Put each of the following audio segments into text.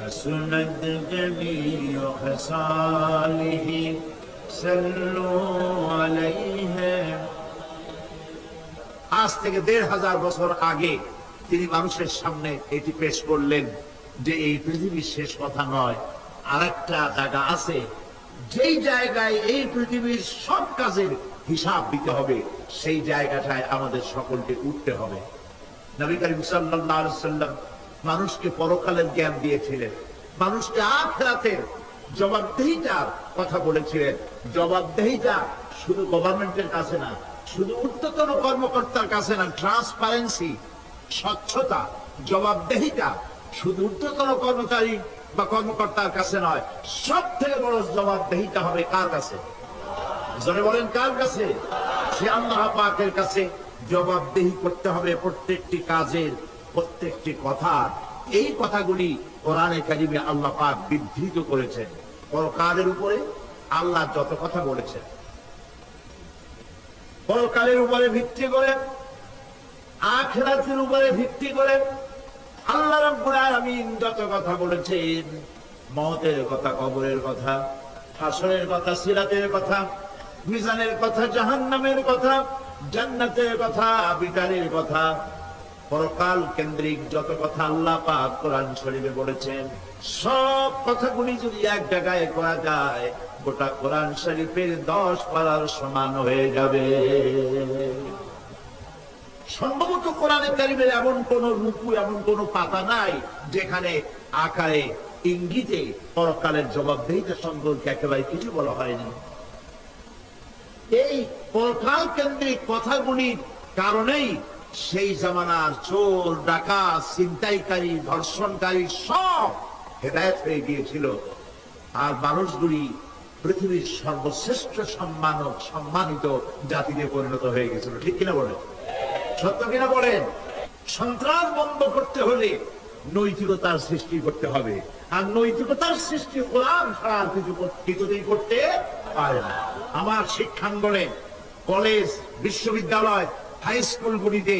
حسنت جميع خصاله صلوا عليه। আজ থেকে ১৫০০ বছর আগে তিনি মানুষের সামনে এটি পেশ করলেন যে এই পৃথিবীর শেষ কথা নয়, আরেকটা জায়গা আছে যেই জায়গায় এই পৃথিবীর সব কাজের হিসাব দিতে হবে, সেই জায়গাটায় আমাদের সকলকে উঠতে হবে। নবী করিম সাল্লাল্লাহু আলাইহি ওয়াসাল্লাম মানুষকে পরকালের জ্ঞান দিয়েছিলেন, মানুষকে আখিরাতের জবাবদিহিতার কথা বলেছিলেন। জবাবদিহিতা শুধু গভর্নমেন্টের কাছে না, শুধু ঊর্ধ্বতন কর্মকর্তার কাছে না, ট্রান্সপারেন্সি, স্বচ্ছতা, জবাবদিহিতা শুধু ঊর্ধ্বতন কর্মচারী বা কর্মকর্তার কাছে নয়, সব থেকে বড় জবাবদিহিতা হবে কার কাছে? জোরে বলেন, কার কাছে? সে আল্লাহ পাকের কাছে জবাবদিহি করতে হবে প্রত্যেকটি কাজের, প্রত্যেকটি কথা। এই কথাগুলি কোরআনে কারিমে আল্লাহ পাক বিধৃত করেছেন। পরকালের উপরে আল্লাহ যত কথা বলেছেন, পরকালের উপরে ভিত্তি করে, আখিরাতের উপরে ভিত্তি করে আল্লাহ রাব্বুল আলামিন যত কথা বলেছেন, মওতের কথা, কবরের কথা, হাসরের কথা, সিরাতের কথা, মিজানের কথা, জাহান্নামের কথা, জান্নাতের কথা, বিচারের কথা, পরকাল কেন্দ্রিক যত কথা আল্লাহ পাক কোরআন শরীফে বলেছেন, সব কথাগুলি যদি এক জায়গায় করা যায়, গোটা কোরআন শরীফের 10 পারার সমান হয়ে যাবে। সম্ভবত কোরআনে কারিমের এমন কোন রূপু, এমন কোন পাতা নাই যেখানে আকারে ইঙ্গিতে পরকালের জবাবদিহিতা সম্পর্কে একেবারে কিছু বলা হয়নি। এই পরকাল কেন্দ্রিক কথাগুলির কারণেই সেই জামানার চোর, ডাকাত, ছিনতাইকারী, ধর্ষণকারী সব হেদায়েত হয়ে গিয়েছিল, আর মানুষগুলি পৃথিবীর সর্বশ্রেষ্ঠ সম্মানিত জাতিতে পরিণত হয়ে গেছিল। ঠিক কিনা বলেন? সত্য কিনা বলেন? সন্ত্রাস বন্ধ করতে হলে নৈতিকতার সৃষ্টি করতে হবে, আর নৈতিকতার সৃষ্টি কোরআন ছাড়া কিছুতেই করতে পারে না। আমার শিক্ষাঙ্গনে, কলেজ, বিশ্ববিদ্যালয়, হাই স্কুলগুলিতে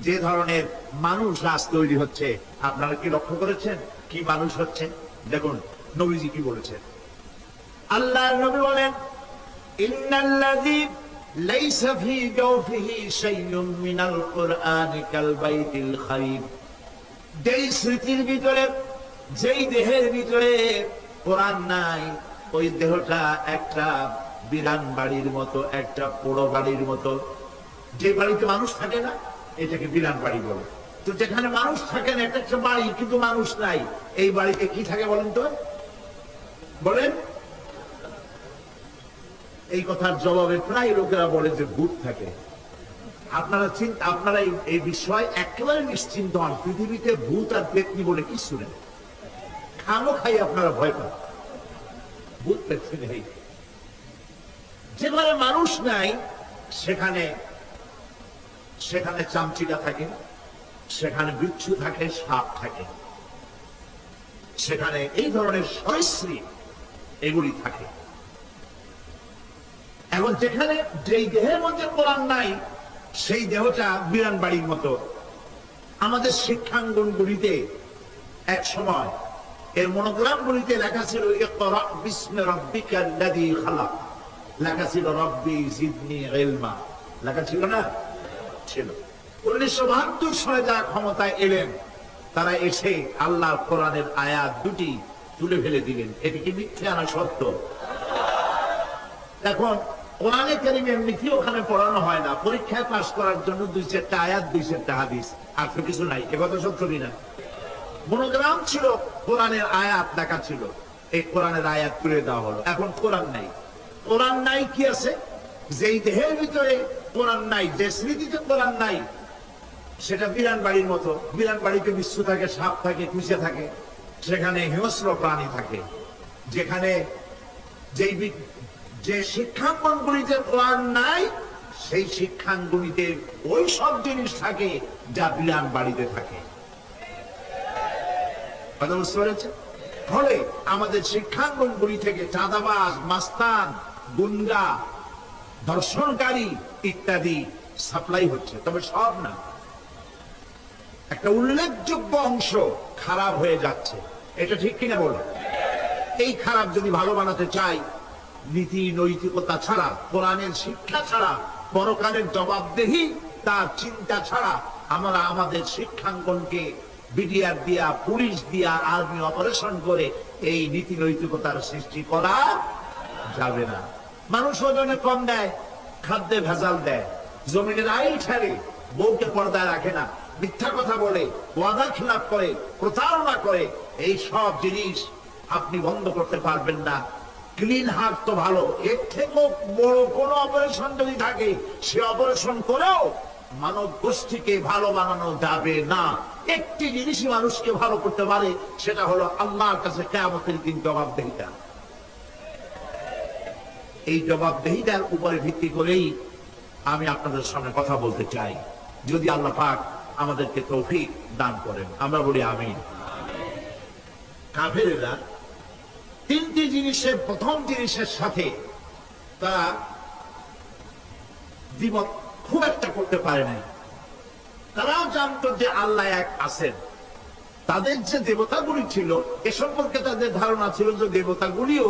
যে ধরনের মানুষ আজ তৈরি হচ্ছে, আপনারা কি লক্ষ্য করেছেন কি মানুষ হচ্ছে? দেখুন নবীজি কি বলেছেন। আল্লাহর নবী বলেন, ইন্নাল্লাযী লাইসা ফী জাওফিহি শাইউন মিনাল কুরআনি কাল বাইতিল খারিব। যেই স্মৃতির ভিতরে, যেই দেহের ভিতরে কোরআন নাই, ওই দেহটা একটা বিরান বাড়ির মতো, একটা পোড়ো বাড়ির মতো। যে বাড়িতে মানুষ থাকে না, এটাকে বিরান বাড়ি বলে। তো যেখানে মানুষ থাকে না, এটা একটা বাড়ি কিন্তু মানুষ নাই, এই বাড়িতে কি থাকে বলেন তো? বলেন। এই কথার জবাবে প্রায় লোকেরা বলে যে ভূত থাকে। আপনারা এই বিষয় একেবারে নিশ্চিন্ত হন, পৃথিবীতে ভূত আর পেতনি বলে কিছু নেই। খাই আপনারা ভয় পান, ভূত পেতনি নেই। যেখানে মানুষ নাই সেখানে চামচিকা থাকে, সেখানে বিচ্ছু থাকে, সাপ থাকে, সেখানে এই ধরনের সরীসৃপ এগুলি থাকে। এখন যেখানে যেই দেহের মধ্যে কোরআন নাই, সেই দেহটা বিরান বাড়ির মতো। আমাদের শিক্ষাঙ্গনগুলিতে এক সময় এর মনোগ্রামগুলিতে লেখা ছিল, ইকরা বিসমি রাব্বিকাল্লাযী খালাক, লেখা ছিল রব্বি জিদনি ইলমা, লেখা ছিল না? ছিল। 1972 সালে যারা ক্ষমতায় এলেন, তারা এসে আল্লাহর কোরআনের আয়াত দুটি তুলে ফেলে দিলেন। এটি কি মিথ্যা না সত্য? এখন কোরআনে কারীম এমনিতে ওখানে পড়ানো হয় না, পরীক্ষায় পাস করার জন্য 2-4টা আয়াত, 2-4টা হাদিস, আর তো কিছু নাই। এ কথা সত্য কিনা? মনোগ্রাম ছিল, কোরআনের আয়াত লেখা ছিল, এই কোরআনের আয়াত তুলে দেওয়া হলো। এখন কোরআন নাই। কোরআন নাই কি আছে? যেই দেহের ভিতরে কোরআন নাই, যে স্মৃতিতে কোরআন নাই, সেটা বিরান বাড়ির মতো। বিরান বাড়িতে বিচ্ছু থাকে, সাপ থাকে, কুচে থাকে, সেখানে হিংস্র প্রাণী থাকে। যেখানে যে শিক্ষাঙ্গনগুলিতে কোরআন নাই, সেই শিক্ষাঙ্গনিতে ওই সব জিনিস থাকে যা বিরান বাড়িতে থাকে। কথা বুঝতে পেরেছেন? ফলে আমাদের শিক্ষাঙ্গনগুলি থেকে চাঁদাবাজ, মাস্তান, গুন্ডা, ধর্ষণকারী ইত্যাদি সাপ্লাই হচ্ছে, তবে সব না। একটা উল্লেখযোগ্য অংশ খারাপ হয়ে যাচ্ছে। এটা ঠিক কিনা বলো? এই খারাপ যদি ভালো বানাতে চাই, নীতি নৈতিকতা ছাড়া, কোরআনের শিক্ষা ছাড়া, পরকালের জবাবদেহি তার চিন্তা ছাড়া আমরা আমাদের শিক্ষাঙ্গনকে বিডিআর দিয়া, পুলিশ দিয়া, আর্মি অপারেশন করে এই নীতি নৈতিকতার সৃষ্টি করা যাবে না। মানুষ ওজনে কম দেয়, খাদ্যে ভেজাল দেয়, জমিনের আইল ছাড়ে, বউকে পর্দায় রাখে না, মিথ্যা কথা বলে, ওয়াদা খিলাফ করে, প্রতারণা করে। এই সব জিনিস আপনি বন্ধ করতে পারবেন না। ক্লিন হার্ট তো ভালো, এর থেকেও বড় কোন অপারেশন যদি থাকে, সে অপারেশন করেও মানব গোষ্ঠীকে ভালো বানানো যাবে না। একটি জিনিসই মানুষকে ভালো করতে পারে, সেটা হলো আল্লাহর কাছে কিয়ামতের দিন জবাবদেহিতা। এই জবাবদেহিতার উপরে ভিত্তি করেই আমি আপনাদের সামনে কথা বলতে চাই, যদি আল্লাহ পাক আমাদেরকে তৌফিক দান করেন। আমরা বলি আমিন। কাফেরেরা তিনটি জিনিসের, প্রথম জিনিসের সাথে তারা দ্বিমত খুব একটা করতে পারে নাই। তারাও জানতো যে আল্লাহ এক আছেন। তাদের যে দেবতাগুলি ছিল এ সম্পর্কে তাদের ধারণা ছিল যে দেবতাগুলিও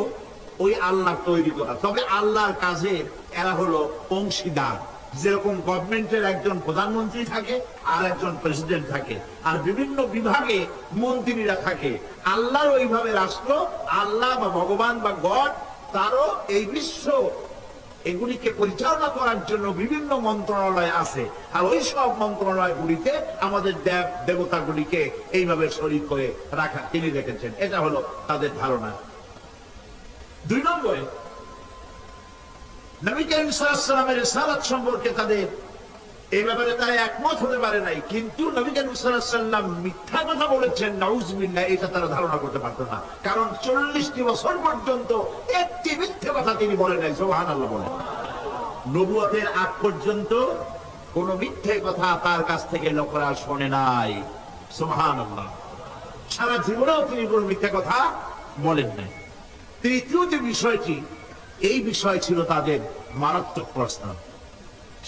ওই আল্লাহ তৈরি করা, তবে আল্লাহর কাজে এরা হলো অংশীদার। যেরকম গভর্নমেন্টের একজন প্রধানমন্ত্রী থাকে আর একজন প্রেসিডেন্ট থাকে, আর বিভিন্ন বিভাগে মন্ত্রীরা থাকে, আল্লাহর ওইভাবে রাষ্ট্র, আল্লাহ বা ভগবান বা গড, তারও এই বিশ্ব এগুলিকে পরিচালনা করার জন্য বিভিন্ন মন্ত্রণালয় আছে। আর ওই সব মন্ত্রণালয়গুলিতে আমাদের দেব দেবতাগুলিকে এইভাবে শরীক করে রাখা তিনি রেখেছেন। এটা হলো তাদের ধারণা। দুই নম্বরে, নবী করিম সাল্লাল্লাহু আলাইহি ওয়াসাল্লামের রিসালাত সম্পর্কে তাদের এই ব্যাপারে তারা একমত হতে পারে নাই, কিন্তু নবী করিম সাল্লাল্লাহু আলাইহি ওয়াসাল্লাম মিথ্যা কথা বলেছেন, নাউজুবিল্লাহ, এটা তারা ধারণা করতে পারতো না। কারণ 40টি বছর পর্যন্ত একটি মিথ্যা কথা তিনি বলেন নাই। সুবহানাল্লাহ বলেন। নবুয়তের আগ পর্যন্ত কোন মিথ্যে কথা তার কাছ থেকে লোকেরা শোনে নাই। সুবহানাল্লাহ। সারা জীবনেও তিনি কোন মিথ্যা কথা বলেন নাই। তৃতীয় যে বিষয়টি, এই বিষয় ছিল তাদের মারাত্মক প্রশ্ন,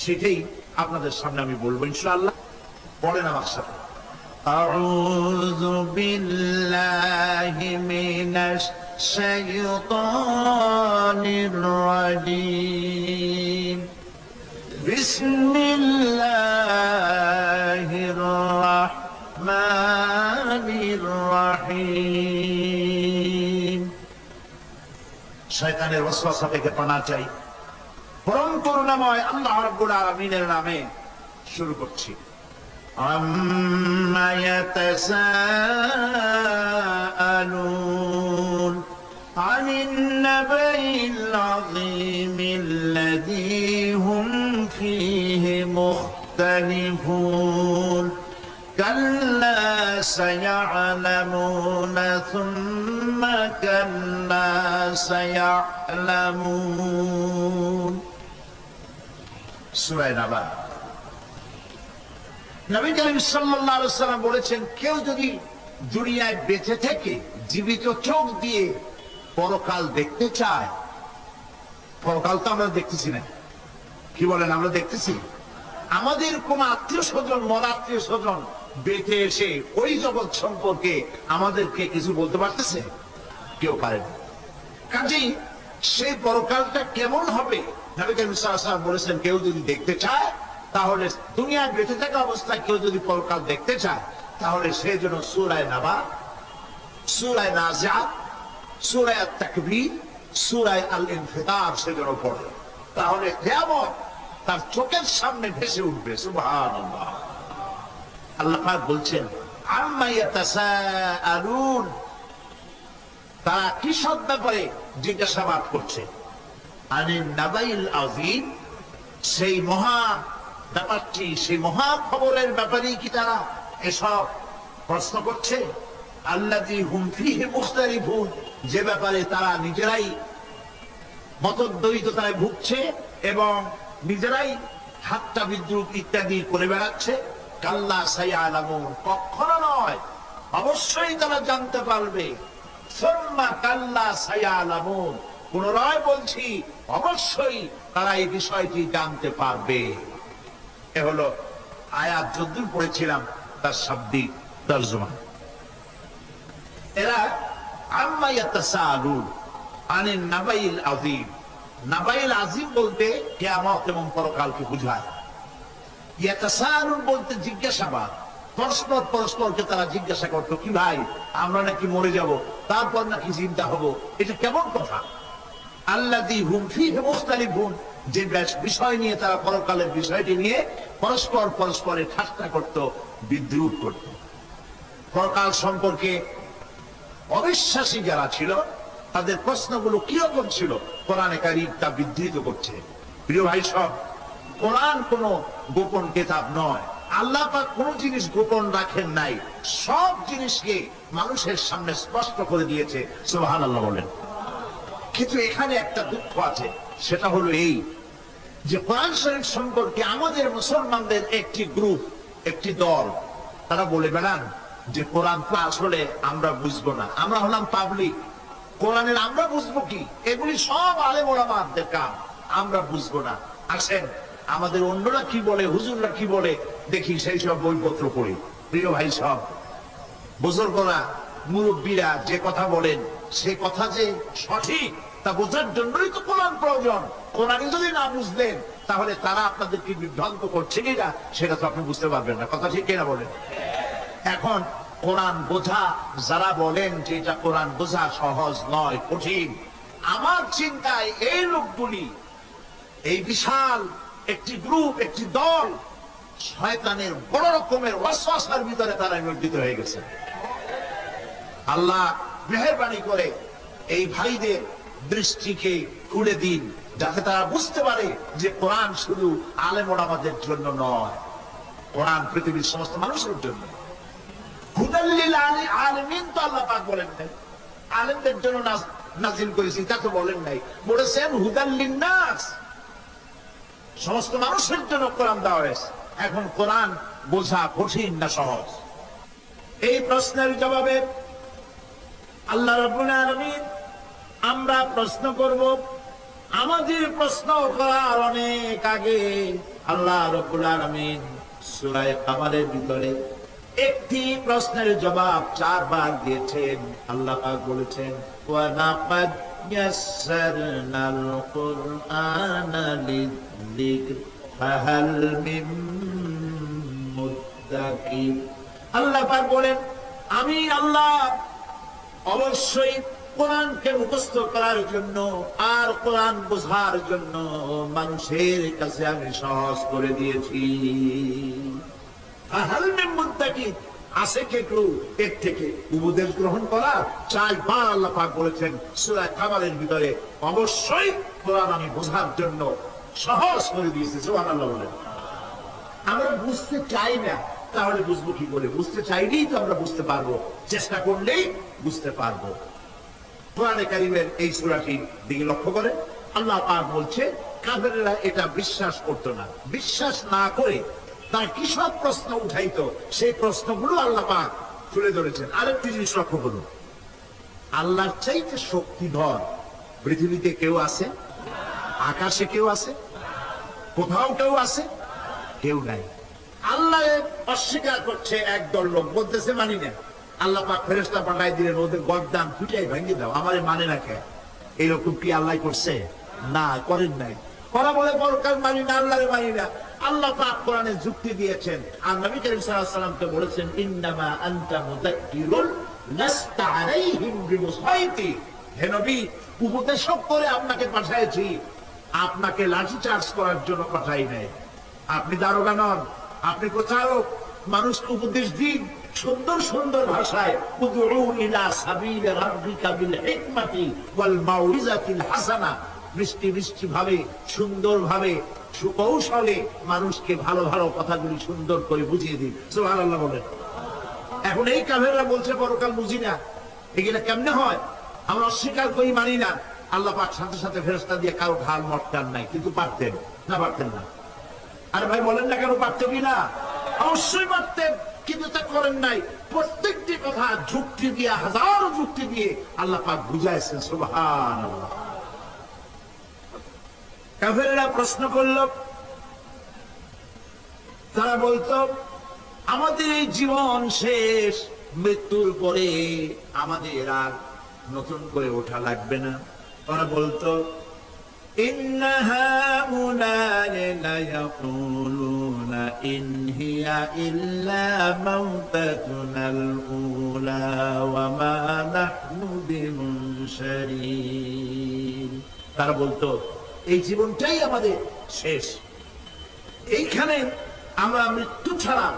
সেটাই আপনাদের সামনে আমি বলবো ইনশাআল্লাহ। বলেন আমার সাথে, আউযু বিল্লাহি মিনাশ শাইতানির রাজীম। বিসমিল্লাহির রাহমানির রাহিম। শয়তানের ওয়াসওয়াসা থেকে পানা চাই। পরম করুণাময় আল্লাহ রাব্বুল আলামিনের নামে শুরু করছি। আম্মা ইয়াতাসাআলুন আনিন নাবাইল আযীমিল্লাযী হুম ফীহি মুখতালিফুন। কাল্লা সায়া'লামুনা সুম্মা কাল্লা সায়া'লামুন। সূরা নাবা। নবী করিম সাল্লাল্লাহু আলাইহি ওয়াসাল্লাম বলেছেন, কেউ যদি দুনিয়ায় বেঁচে থেকে জীবিত চোখ দিয়ে পরকাল দেখতে চায়, পরকাল তো আমরা দেখতেছি না, কি বলেন? আমরা দেখতেছি। আমাদের কোন আত্মীয় স্বজন, মরা আত্মীয় স্বজন বেঁচে এসে ওই জগৎ সম্পর্কে আমাদেরকে কিছু বলতে পারতেছে? কেউ পারে না। কাজেই সেই পরকালটা কেমন হবে, নবী করিম সাল্লাল্লাহু আলাইহি ওয়াসাল্লাম বলেছেন, কেউ যদি দেখতে চায়, তাহলে দুনিয়ায় বেঁচে থাকা অবস্থায় কেউ যদি পরকাল দেখতে চায়, তাহলে সে যেন সূরা নাবা, সূরা নাজিআত, সূরা তাকবীর, সূরা আল ইনফিতার সে যেন পড়ে। তাহলে কিয়ামত তার চোখের সামনে ভেসে উঠবে। সুবহানাল্লাহ। আল্লাহ পাক বলছেন, আম্মা ইয়াতাসাআলুন, তারা কিসব ব্যাপারে জিজ্ঞাসাবাদ করছে? আনিন নাবাইল আযীম, সেই মহা ব্যাপারটি, সেই মহা খবরের ব্যাপারেই কি তারা এসব প্রশ্ন করছে? আল্লাযী হুম ফীহি মুখতালিফুন, যে ব্যাপারে তারা নিজেরাই মতদ্বৈততায় ভুগছে এবং নিজেরাই ঠাট্টা বিদ্রুপ ইত্যাদি করে বেড়াচ্ছে। কাল্লা সায়া'লামুন, কখনো নয়, অবশ্যই তারা জানতে পারবে। সুম্মা কাল্লা সায়া'লামুন, পুনরায় বলছি, অবশ্যই তারা এই বিষয়টি জানতে পারবে। এ হলো আয়াত যদ্দূর পড়েছিলাম তার শাব্দিক তর্জমা। এরা আম্মা ইয়াতাসালুন আনিন নাবাইল আযীম। নাবাইল আযীম বলতে কিয়ামত এবং পরকালকে বোঝায়। ইয়াতাসালুন বলতে জিজ্ঞাসাবাদ। পরস্পর পরস্পরকে তারা জিজ্ঞাসা করতো, কি ভাই আমরা নাকি মরে যাব, তারপর নাকি জিন্দা হব, এটা কেমন কথা? আল্লাযী হুম ফীহি মুখতালিফুন, যে বিষয় নিয়ে তারা পরকালের বিষয়টি নিয়ে পরস্পর পরস্পরের ঠাট্টা করত, বিদ্রূপ করত। পরকাল সম্পর্কে অবিশ্বাসী যারা ছিল তাদের প্রশ্নগুলো কিরকম ছিল, কোরআনে কারীম তা বিধৃত করছে। প্রিয় ভাই সব, কোরআন কোনো গোপন কিতাব নয়। আল্লাহ পাক কোনো জিনিস গোপন রাখেন নাই, সব জিনিসকে মানুষের সামনে স্পষ্ট করে দিয়েছে। সুবহানাল্লাহ বলেন। কিন্তু এখানে একটা দুঃখ আছে, সেটা হলো এই যে কোরআন শরীফ সম্পর্কে আমাদের মুসলমানদের একটি গ্রুপ, একটি দল, তারা বলে বেড়ান যে কোরআন তো আসলে আমরা বুঝবো না, আমরা হলাম পাবলিক, কোরআনের আমরা বুঝবো কি, এগুলি সব আলেম ওলামাদের কাম, আমরা বুঝবো না। আসেন আমাদের অন্যরা কি বলে, হুজুররা কি বলে দেখি, সেই সব বইপত্র পড়ি। প্রিয় ভাই সব, বুজুর্গরা মুরব্বীরা যে কথা বলেন সে কথা যে সঠিক তা বোঝার জন্যই তো কোরআন প্রয়োজন। কোরআন যদি না বুঝলেন তাহলে তারা আপনাদেরকে বিভ্রান্ত করছে কিনা সেটা তো আপনি বুঝতে পারবেন না। কথা ঠিক কিনা বলেন? এখন কোরআন বোঝা যারা বলেন যে এটা কোরআন বোঝা সহজ নয়, কঠিন, আমার চিন্তায় এই লোকগুলি, এই বিশাল একটি গ্রুপ, একটি দল, শয়তানের বড় রকমের ওয়াসওয়াসার ভিতরে তারা নিমজ্জিত হয়ে গেছে। আল্লাহ মেহেরবানি করে এই ভাইদের দৃষ্টিকে খুলে দিন, যাতে তারা বুঝতে পারে যে কোরআন শুধু আলেম ওলামাদের জন্য নয়, কোরআন পৃথিবীর সমস্ত মানুষের জন্য। হুদাল লিল আলামিন তো আল্লাহ পাক বলেন নাই আলেমদের জন্য নাজিল করেছি, তা তো বলেন নাই, বলেছেন হুদাল লিন্নাস, সমস্ত মানুষের জন্য কোরআন দেওয়া হয়েছে। এখন কোরআন বোঝা কঠিন না সহজ? এই প্রশ্নের জবাবে আল্লাহ রাব্বুল আলামিন, আমরা প্রশ্ন করব, আমাদের প্রশ্ন করার অনেক আগে আল্লাহ রাব্বুল আলামিন সূরা কামারের ভিতরে একটি প্রশ্নের জবাব 4 বার দিয়েছেন। আল্লাহ পাক বলেছেন, ওয়া লাকাদ ইয়াসসারনাল কুরআনা লিযিকর ফাহাল মিন মুদ্দাকির। আল্লাহ পাক বলেন, আমি আল্লাহ অবশ্যই কোরআনকে মুখস্থ করার জন্য আর কোরআন বোঝার জন্য মানুষের কাছে আমি সহজ করে দিয়েছি। আছে কে কেউ এর থেকে উপদেশ গ্রহণ করা? 4 বার আল্লাহ পাক বলেছেন সূরা কামারের ভিতরে, অবশ্যই কোরআন আমি বোঝার জন্য সহজ করে দিয়েছি। সুবহানাল্লাহ বলেন। আমরা বুঝতে চাই না, তাহলে বুঝবো কি করে? বুঝতে চাইলেই তো আমরা বুঝতে পারবো, চেষ্টা করলেই বুঝতে পারবো। কোরআনে কারীমের এই সূরাটির দিকে লক্ষ্য করে আল্লাহ পাক বলছে, কাফেররা এটা বিশ্বাস করতো না, বিশ্বাস না করে তার কি সব প্রশ্ন উঠাইতো, সেই প্রশ্নগুলো আল্লাহ পাক তুলে ধরেছেন। আরেকটি জিনিস লক্ষ্য করুন, আল্লাহর চাইতে শক্তিধর পৃথিবীতে কেউ আছে? আকাশে কেউ আছে? কোথাও কেউ আছে? কেউ নাই। আল্লাহ অস্বীকার করছে একদল লোক, বলতেছে মানি না। আল্লাহ পাক ফেরেশতা পাঠাই দিলেন, ওদের গর্দান পিটাই ভেঙে দাও, আমারে মানে না কে? এইরকম কি আল্লাহ করছে? না, করেন নাই। ওরা বলে পরকাল মানি না, আল্লাহরে মানি না। আল্লাহ পাক কোরআনে যুক্তি দিয়েছেন, আর নবী করিম সাল্লাল্লাহু আলাইহি ওয়াসাল্লামকে বলেছেন, ইন্নামা আনতা মুযাক্কিরুন লাস্তা আলাইহিম বিমুসাইতির। হে নবী, উপদেশক করে আপনাকে পাঠিয়েছি, আপনাকে লাঠি চার্জ করার জন্য পাঠাই নাই। আপনি দারোগা নন, আপনি প্রচারক, মানুষকে উপদেশ দিন সুন্দর সুন্দর ভাষায়। উদউ ইলা সাবিলি রাব্বিকা বিল হিকমাতি ওয়াল মাউইজাতিল হাসানা, মিষ্টি মিষ্টি ভাবে, সুন্দর ভাবে, সুকৌশলে মানুষকে ভালো ভালো কথাগুলি সুন্দর করে বুঝিয়ে দিন। সুবহানাল্লাহ বলেন। এখন এই কাফেররা বলছে পরকাল বুঝি না, এগুলা কেমনে হয়? আমরা অস্বীকার করি, মানি না। আল্লাহ পাক সাথে সাথে ফেরেশতা দিয়ে কারো ঘাড় মটকান নাই, কিন্তু পারতেন না? পারতেন না? আরে ভাই বলেন না কেন, পারতেন কি না? অবশ্যই পারতেন, কিন্তু তা করেন নাই। প্রত্যেকটি কথা যুক্তি দিয়ে, হাজারো যুক্তি দিয়ে আল্লাহ পাক বুঝাইছেন। সুবহানাল্লাহ। কাফেররা প্রশ্ন করল, তারা বলতো আমাদের এই জীবন শেষ, মৃত্যুর পরে আমাদের আর নতুন করে ওঠা লাগবে না। ওরা বলতো إن هؤلاء ليقولون إن هي إلا موتتنا الأولى وما نحن بمنشرين। তারা বলতো এই জীবনটাই আমাদের শেষ, এইখানে আমরা মৃত্যু ছাড়া,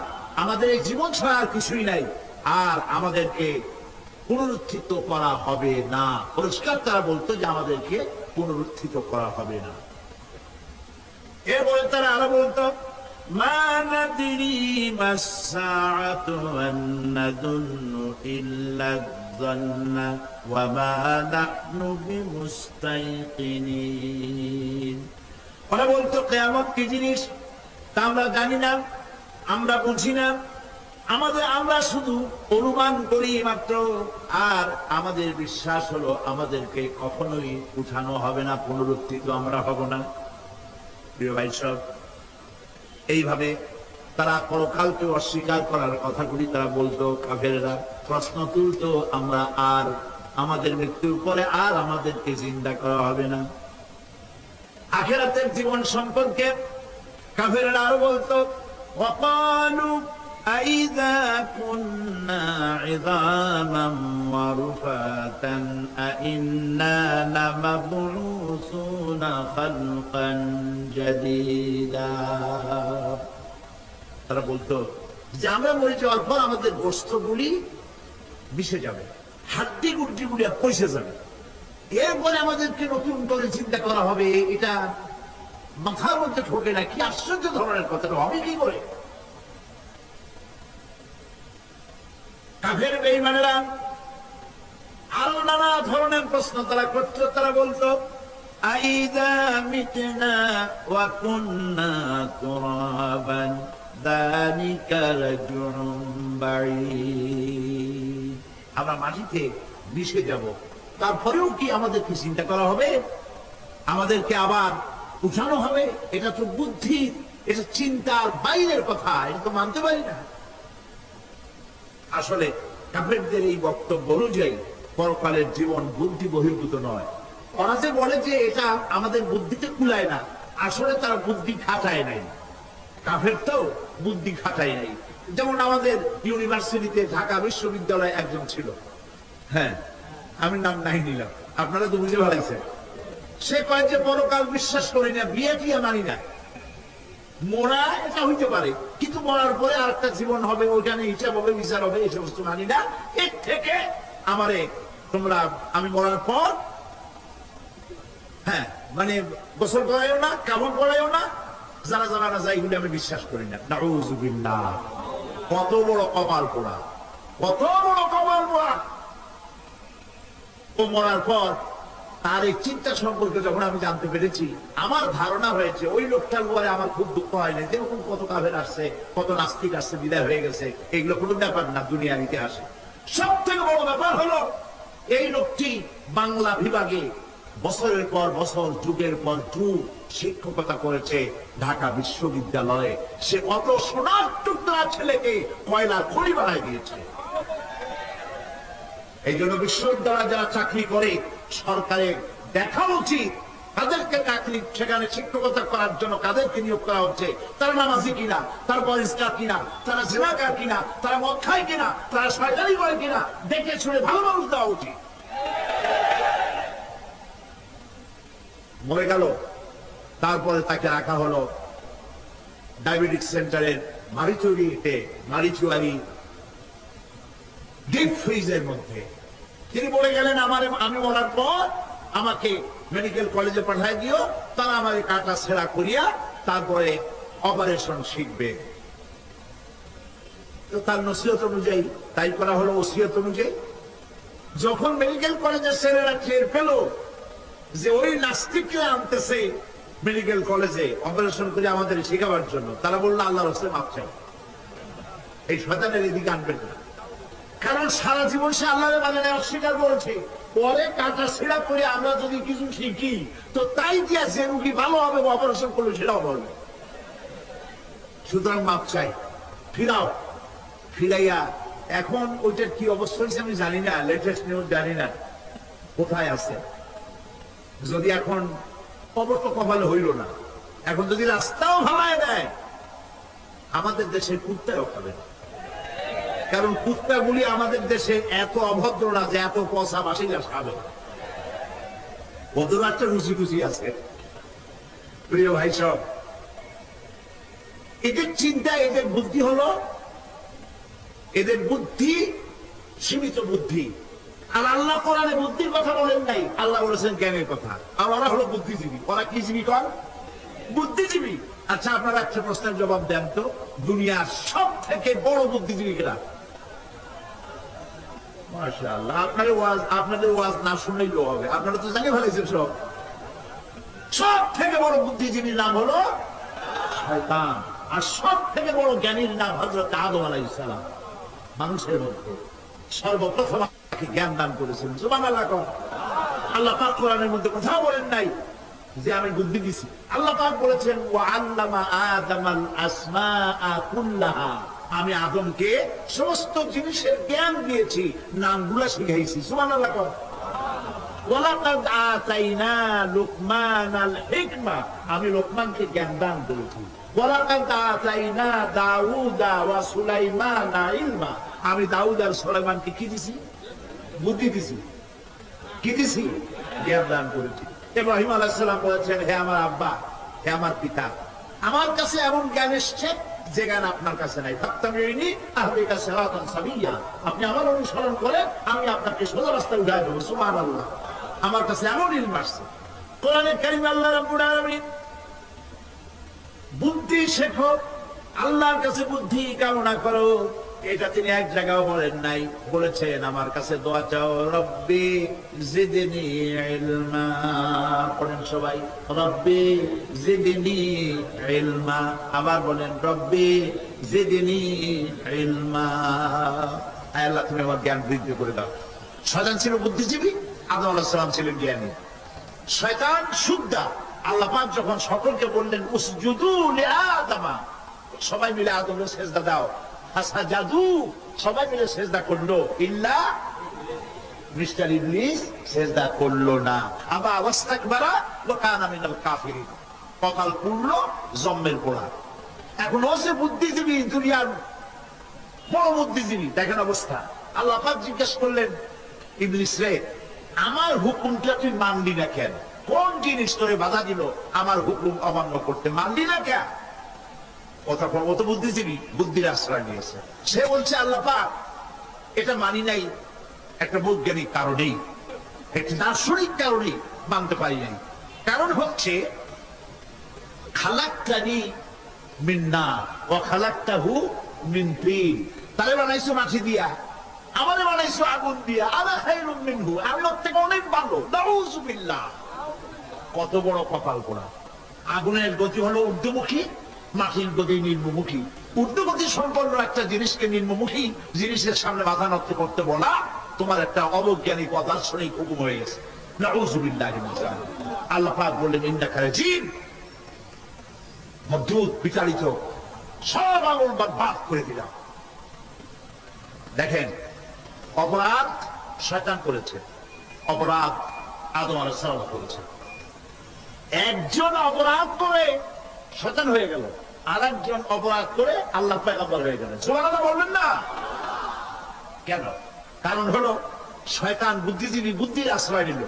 আমাদের এই জীবন ছাড়া আর কিছুই নাই, আর আমাদেরকে পুনরুত্থিত করা হবে না। পরিষ্কার তারা বলতো যে আমাদেরকে পুনরুত্থিত করা হবে না। এরপরে তারা আরো বলতো ما ندري ما الساعة وإن نظن إلا الظن وما نحن بمستيقنين। ওরা বলতো কিয়ামত কি জিনিস তা আমরা জানি না, আমরা বুঝি না, আমরা শুধু অনুমান করি মাত্র, আর আমাদের বিশ্বাস হলো আমাদেরকে কখনোই উঠানো হবে না, পুনরুত্থিত আমরা হব না। প্রিয় ভাই সব, এইভাবে তারা পরকালকে অস্বীকার করার কথাগুলি তারা বলতো। কাফেররা প্রশ্ন তুলতো আমরা আর আমাদের মৃত্যুর পরে আর আমাদেরকে জিন্দা করা হবে না। আখিরাতের জীবন সম্পর্কে কাফেররা আরো বলতো وقالوا أإذا كنا عظاما ورفاتا أإنا لمبعوثون خلقا جديدا। তারা বলতো যে আমরা মরে যাওয়ার পর আমাদের গোস্তগুলি মিশে যাবে, হাড্ডি গুড্ডি গুলি পয়সে যাবে, এরপরে আমাদেরকে নতুন করে চিন্তা করা হবে। এটা মাথার মধ্যে ঢোকে না, কি আশ্চর্য ধরনের কথাটা হবে কি করে? কাফের বেঈমানেরা আরো নানা ধরনের প্রশ্ন তারা করতো। তারা বলতো أإذا متنا وكنا ترابا ذلك رجع بعيد। আমরা মাটিতে মিশে যাব, তারপরেও কি আমাদেরকে চিন্তা করা হবে, আমাদেরকে আবার উঠানো হবে? এটা তো বুদ্ধি, এটা চিন্তার বাইরের কথা, এটা তো মানতে পারি না। আসলে কাফেরদের এই বক্তব্য অনুযায়ী পরকালের জীবন বুদ্ধি বহির্ভূত নয়। ওরা যে বলে যে এটা আমাদের বুদ্ধিতে কুলায় না, আসলে তারা বুদ্ধি খাটায় নাই। কাফের তো বুদ্ধি খাটায় নাই। যেমন আমাদের ইউনিভার্সিটিতে ঢাকা বিশ্ববিদ্যালয়ে একজন ছিল, হ্যাঁ আমি নাম নাই নিলাম, আপনারা তো বুঝে ভালাইছেন। সে কয় যে পরকাল বিশ্বাস করি না, বিয়ে টিয়া মানি না, মরা এটা হইতে পারে, কিন্তু মরার পরে আর একটা জীবন হবে, ওইখানে হিসাব হবে, বিচার হবে, এই সমস্ত মানি না। এর থেকে আমারে তোমরা, আমি মরার পর হ্যাঁ মানে গোসল করাইও না, কাপড় পরাইও না, জানা জানা না যাই, আমি বিশ্বাস করি না। নাউযুবিল্লাহ। কত বড় কপাল পোড়া, কত বড় কপাল পোড়া। ও মরার পর তার এই চিন্তা সম্পর্কে যখন আমি জানতে পেরেছি, আমার ধারণা হয়েছে ওই লোকটার পরে আমার খুব দুঃখ হয় না। যেরকম কত কাফের আসছে, কত নাস্তিক আসছে, বিদায় হয়ে গেছে, এগুলো কোনো ব্যাপার না দুনিয়ার ইতিহাসে। সব থেকে বড় ব্যাপার হলো এই লোকটি বাংলা বিভাগে বছরের পর বছর, যুগের পর যুগ শিক্ষকতা করেছে ঢাকা বিশ্ববিদ্যালয়ে। সে কত সোনার টুকরা ছেলেকে কয়লার খনি বানায় দিয়েছে। এই জন্য বিশ্ববিদ্যালয়ে যারা চাকরি করে সরকারের দেখা উচিত তাদেরকে চাকরি, সেখানে শিক্ষকতা করার জন্য কাদেরকে নিয়োগ করা হচ্ছে, তারা নামাজি কিনা, তারা পরিষ্কার কিনা, তারা জিনাকার কিনা, তারা মদ খায় কিনা, তারা শয়তানি করে কিনা, দেখে শুনে ভালো মানুষ দেওয়া উচিত। মরে গেল, তারপরে তাকে রাখা হলো ডায়াবেটিক সেন্টারের মারিচুয়ারি ডিপ ফ্রিজের মধ্যে। তিনি বলে গেলেন আমি মরার পর আমাকে মেডিকেল কলেজে পাঠায় দিও, তারা আমাকে কাটা ছেঁড়া করিয়া তারপরে অপারেশন শিখবে। তো তার নসিহত অনুযায়ী তাই করা হলো, ওসিয়ত অনুযায়ী। যখন মেডিকেল কলেজের ছেলেরা টের পেল যে ওই নাস্তিককে আনতেছে মেডিকেল কলেজে অপারেশন করে আমাদের শেখাবার জন্য, তারা বললো আল্লাহর রাস্তায় মাপ চাই, এই শয়তানের এদিকে আনবেন না। কারণ সারা জীবন সে আল্লাহর মানে অস্বীকার করেছে, পরে কাটা ছেঁড়া করে আমরা যদি কিছু শিখি তো তাই দিয়া যে রুগী ভালো হবে, অপারেশন করলে সেটাও বলবে। সুতরাং মাপ চাই, ফিরাও, ফিরাইয়া এখন ওইটার কি অবস্থা হয়েছে আমি জানি না, লেটেস্ট নিউজ জানি না কোথায় আছে। যদি এখন খবর তো কপালে হইল না, এখন যদি রাস্তাও ভাঙায় দেয়, আমাদের দেশে কুত্তাও খাবে না। কারণ কুত্তাগুলি আমাদের দেশে এত অভদ্র না যে এত পচা বাসিলা খাবে। ওদের একটা রুচি খুশি আছে। প্রিয় ভাই সব, এদের চিন্তা, এদের বুদ্ধি হলো, এদের বুদ্ধি সীমিত বুদ্ধি। আর আল্লাহ কোরআনে বুদ্ধির কথা বলেন নাই, আল্লাহ বলেছেন জ্ঞানের কথা। আর ওরা হলো বুদ্ধিজীবী। ওরা কি জীবী কর? বুদ্ধিজীবী। আচ্ছা, আপনারা একটা প্রশ্নের জবাব দেন তো, দুনিয়ার সব থেকে বড় বুদ্ধিজীবী কেনা? মাশাআল্লাহ, আপনাদের ওয়াজ না শুনলেও হবে, আপনারা তো জানিয়ে ফেলেছেন সব। সব থেকে বড় বুদ্ধিজীবীর নাম হলো শয়তান। আর সব থেকে বড় জ্ঞানীর নাম হযরত আদম আলাইহিস সালাম। মানুষের মধ্যে সর্বপ্রথম জ্ঞান দান করেছেন। সুবহানাল্লাহ। আল্লাহ পাক কোরআনের মধ্যে কোথাও বলেন নাই যে আমি বুদ্ধি দিছি। আল্লাহ পাক বলেছেন ওয়া আল্লামা আদামাল আসমাআ কুল্লাহা, আমি আদমকে সমস্ত জিনিসের জ্ঞান দিয়েছি, নামগুলো শিখাইছি। সুবহানাল্লাহ। ওয়ালাকাদ আতাইনা লুকমানাল হিকমা, আমি লোকমানকে জ্ঞান দান করেছি। ওয়ালাকাদ আতাইনা দাউদা ওয়া সুলাইমানা ইলমা, আমি দাউদ আর সুলাইমানকে কি দিছি? বুদ্ধি দিছি। কি দিছি? জ্ঞান দান করেছি। ইব্রাহিম আলাইহিস সালাম বলেছেন, হে আমার আব্বা, হে আমার পিতা, আমার কাছে এমন জ্ঞান এসেছে যে জ্ঞান আপনার কাছে নাই। ফাত্তাবিউনি আহদিকা সিরাতান সাবিয়্যা, আপনি আমার অনুসরণ করে আমি আপনাকে সোজা রাস্তায় উঠায় দেব। সুবহানাল্লাহ। আমার কাছে এমন ইলম আসছে। কোরআনে কারীমে আল্লাহ রাব্বুল আলামিন বুদ্ধি শেখো, আল্লাহর কাছে বুদ্ধি কামনা করো, এটা তিনি এক জায়গায় বলেন নাই। বলেছেন আমার কাছে দোয়া চাও, রব্বি জিদনি ইলমা। পড়েন সবাই, রব্বি জিদনি ইলমা। আবার বলেন, রব্বি জিদনি ইলমা। আল্লাহ তুমি আমার জ্ঞান বৃদ্ধি করে দাও। শয়তান ছিল বুদ্ধিজীবী, আদম আলাইহিস সালাম ছিলেন জ্ঞানী। শয়তান সুদ্দা। আল্লাহ পাক যখন সকলকে বললেন উসজুদু লিআদামা, সবাই মিলে আদমের সেজদা দাও, ফাসাজাদু, সবাই মিলে সেজদা করলো, ইল্লা মিস্টার ইবলিস সেজদা করলো না। আবা ওয়াস্তাকবারা ওয়া কানা মিনাল কাফিরিন, কপাল পুড়লো, জম্মের পোড়া। এখন ও যে বুদ্ধিজীবী, দুনিয়ার বড় বুদ্ধিজীবী, দেখেন অবস্থা। আল্লাহ পাক জিজ্ঞেস করলেন, ইবলিস রে, আমার হুকুমটা তুই মানলি না কেন? কোন জিনিস তোরে বাধা দিল আমার হুকুম অমান্য করতে? মানলি না কেন? কথা কত বুদ্ধিজীবী, বুদ্ধির আশ্রয় নিয়েছে। সে বলছে, আল্লাহ পাক, এটা মানি নাই একটা বৈজ্ঞানিক কারণেই, একটা দার্শনিক কারণেই মানতে পারি নাই। কারণ হচ্ছে খালাকতানি মিন নার ওয়া খালাকতাহু মিন তিন, তারে বানাইছো মাটি দিয়া, আমারে বানাইছো আগুন দিয়া, আনা খায়রুম মিনহু, আমি ওর থেকে অনেক ভালো। নাউযুবিল্লাহ। কত বড় কপাল পোড়া। আগুনের গতি হলো ঊর্ধ্বমুখী, মাটির গতি নিম্নমুখী। ঊর্ধ্বগতি সম্পন্ন একটা জিনিসকে নিম্নমুখী জিনিসের সামনে মাথা নত করতে বলা তোমার একটা অবৈজ্ঞানিক অদার্শনিক হুকুম হয়ে গেছে। নাউযুবিল্লাহ। আল্লাহ পাক বললেন, ইন্নাকা রাজিম, মদ্দুদ, বিতাড়িত, সব আঙুল বরবাদ করে দিলাম। দেখেন, অপরাধ শয়তান করেছে, অপরাধ আদম আলাইহিস সালাম করেছে। একজন অপরাধ করে শয়তান হয়ে গেল, আর একজন অপরাধ করে আল্লাহ পয়গম্বর হয়ে গেলেন। সুবহানাল্লাহ বলবেন না কেন? কারণ হলো শয়তান বুদ্ধিজীবী, বুদ্ধির আশ্রয় নিল।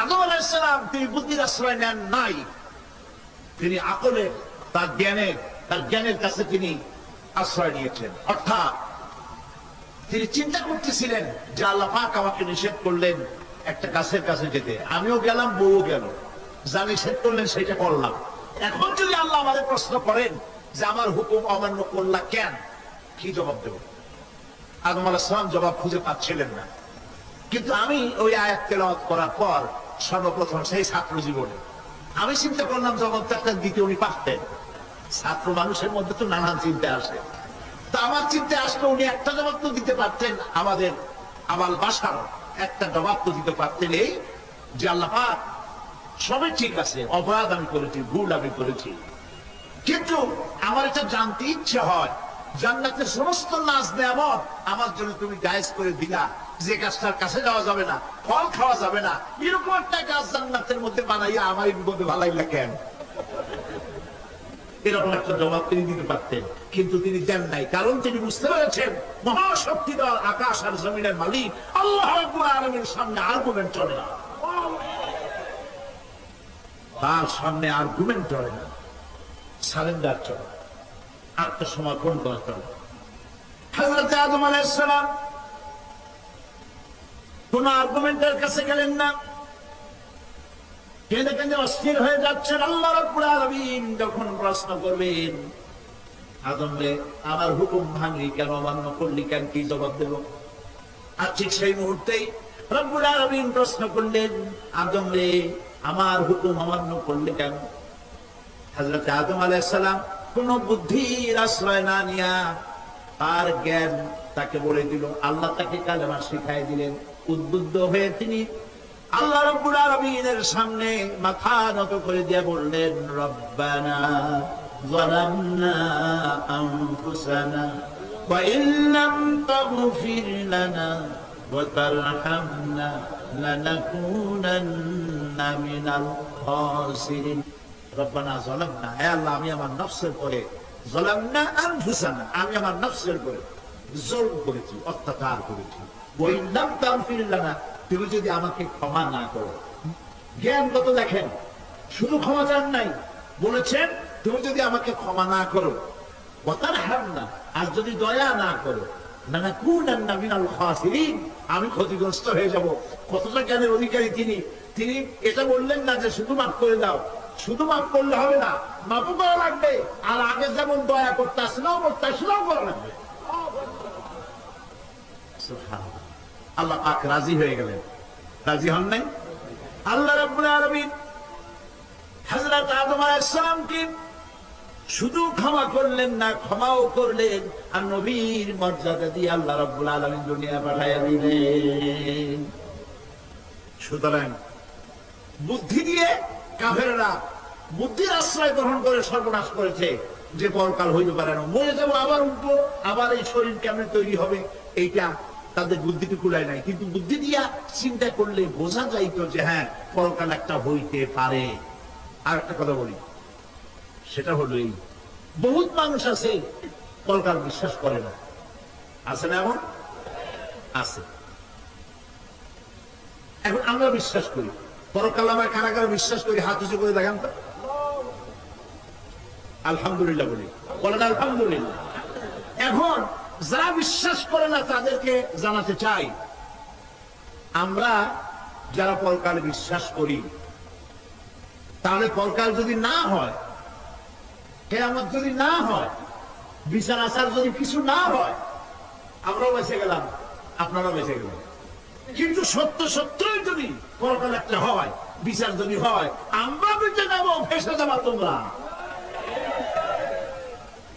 আদম আলাইহিস সালাম তিনি বুদ্ধির আশ্রয় নেন নাই, তিনি আকলের, তার জ্ঞানের কাছে তিনি আশ্রয় নিয়েছেন। অর্থাৎ তিনি চিন্তা করতেছিলেন যে আল্লাহ পাক আমাকে নিষেধ করলেন একটা গাছের কাছে যেতে, আমিও গেলাম, বউও গেল, যা নিষেধ করলেন সেটা করলাম। এখন যদি আল্লাহ আমাদের প্রশ্ন করেন যে আমার হুকুম অমান্য করলা কেন, কি জবাব দেব? আদম আলাইহিস সালাম জবাব খুঁজে পাচ্ছিলেন না। কিন্তু আমি ওই আয়াত তেলাওয়াত করার পর সর্বপ্রথম সেই ছাত্র জীবনে আমি চিন্তা করলাম জবাবটা একটা দিতে উনি পারতেন। ছাত্র মানুষের মধ্যে তো নানান চিন্তা আসে, তা আমার চিন্তা আসলে উনি একটা জবাব তো দিতে পারতেন, আমাদের আবাল বাসার একটা জবাব তো দিতে পারতেন, এই যে আল্লাহ পাক সবই ঠিক আছে, অপরাধ আমি করেছি, ভুল আমি করেছি, কিন্তু আমার এটা জানতে ইচ্ছে হয় জান্নাতের সমস্ত নাজ নেয়ামত আমার জন্য তুমি জায়েজ করে দিলা, যে গাছটার কাছে যাওয়া যাবে না, ফল খাওয়া যাবে না, এরকম একটা গাছ জান্নাতের মধ্যে বানাইয়া আমার বিপদে ভালাইলা কেন? এরকম একটা জবাব তিনি দিতে পারতেন, কিন্তু তিনি দেন নাই, কারণ তিনি বুঝতে পেরেছেন মহাশক্তিধর আকাশ আর জমিনের মালিক আল্লাহ রাব্বুল আলামিনের সামনে আর্গুমেন্ট চলে না, তার সামনে আর্গুমেন্ট চলে না, সারেন্ডার চলে, আত্মসমর্পণ করা চলে। হযরত আদম আলাইহিস সালাম কোন আর্গুমেন্টের কাছে গেলেন না, কেঁদে কেঁদে অস্থির হয়ে যাচ্ছেন। আল্লাহ রাব্বুল আলামিন যখন প্রশ্ন করবেন, আদম রে আমার হুকুম ভাঙলি কেন, অমান্য করলি কেন, কি জবাব দেব? আর ঠিক সেই মুহূর্তেই রব্বুল আলামিন প্রশ্ন করলেন, আদম রে আমার হুকুম অমান্য করলি কেন? হযরত আদম আলাইহিস সালাম কোন বুদ্ধির আশ্রয় না নিয়া তার জ্ঞান তাকে বলে দিল, আল্লাহ তাকে কালেমা শিখাই দিলেন। উদ্বুদ্ধ হয়ে তিনি আল্লাহ রাব্বুল আলামিনের সামনে মাথা নত করে দিয়ে বললেন, রব্বানা যালামনা আনফুসানা ওয়া ইল্লাম তাগফির লানা ওয়া তারহামনা লানাকুনান্না মিনাল খাসিরিন। রব্বানা যালামনা, হে আল্লাহ আমি আমার নফসের পরে, যালামনা আনফুসানা আমি আমার নফসের পরে জুলম করেছি, অত্যাচার করেছি। ওয়া ইল্লাম তাগফির লানা, তুমি যদি আমাকে ক্ষমা না করো। জ্ঞানগত দেখেন, শুধু ক্ষমা চান নাই, বলেছেন তুমি যদি আমাকে ক্ষমা না করো, আর যদি দয়া না করো, আমি ক্ষতিগ্রস্ত হয়ে যাব। কতটা জ্ঞানের অধিকারী তিনি! তিনি এটা বললেন না যে শুধু মাফ করে দাও, শুধু মাফ করলে হবে না, মাফও করা লাগবে, আর আগে যেমন দয়া করতে আসলেও করা লাগবে। আল্লাহ পাক রাজি হয়ে গেলেন, রাজি হন নাই? আল্লাহ রাব্বুল আলামিন হযরত আদম আলাইহিস সালামকে শুধু ক্ষমা করলেন না, ক্ষমাও করলেন, আর নবীর মর্যাদা দিয়ে আল্লাহ রাব্বুল আলামিন দুনিয়া পাঠাইয়া দিলেন। সুতরাং বুদ্ধি দিয়ে কাফেররা বুদ্ধির আশ্রয় গ্রহণ করে সর্বনাশ করেছে, যে পরকাল হইতে পারে না, মরে যাবো আবার উঠবো, আবার এই শরীর কেমনে তৈরি হবে, এইটা তাদের বুদ্ধিতে কুলায় নাই। কিন্তু বুদ্ধি দিয়া চিন্তা করলে বোঝা যাইতো যে হ্যাঁ পরকাল একটা হইতে পারে। আর একটা কথা বলি, সেটা হলো এই, বহুত মানুষ আছে পরকাল বিশ্বাস করে না, আছে না? এমন আছে। এখন আমরা বিশ্বাস করি পরকাল, আমরা কারা কারা বিশ্বাস করি হাত উঁচু করে দেখান তো, আলহামদুলিল্লাহ বলি, বলেন আলহামদুলিল্লাহ। এখন যারা বিশ্বাস করে না তাদেরকে জানাতে চাই, আমরা যারা পরকালে বিশ্বাস করি, তাহলে পরকাল যদি না হয়, কিয়ামত যদি না হয়, বিচার আচার যদি কিছু না হয়, আমরাও বেঁচে গেলাম, আপনারাও বেঁচে গেলেন। কিন্তু সত্য সত্যই যদি পরকাল একটা হয়, বিচার যদি হয়, আমরা বেঁচে যাবো, ফেসে যাবা তোমরা।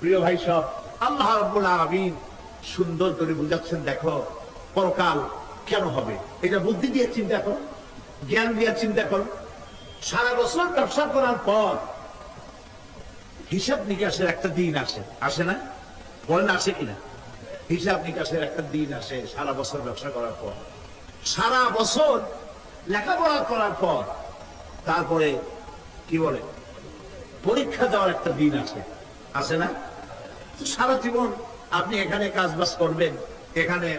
প্রিয় ভাই সব, আল্লাহ রাব্বুল আলামিন সুন্দর করে বুঝাচ্ছেন, দেখো পরকাল কেন হবে, এটা বুদ্ধি দিয়ে চিন্তা করো, জ্ঞান দিয়ে চিন্তা করো। সারা বছর ব্যবসা করার পর হিসাব নিকাশের একটা দিন আসে, আসে না? বলেন আসে কিনা? হিসাব নিকাশের একটা দিন আসে সারা বছর ব্যবসা করার পর, সারা বছর লেখাপড়া করার পর, তারপরে কি বলে পরীক্ষা দেওয়ার একটা দিন আসে, আসে না? সারা জীবন আপনি এখানে কাজ বাজ করবেন, এখানে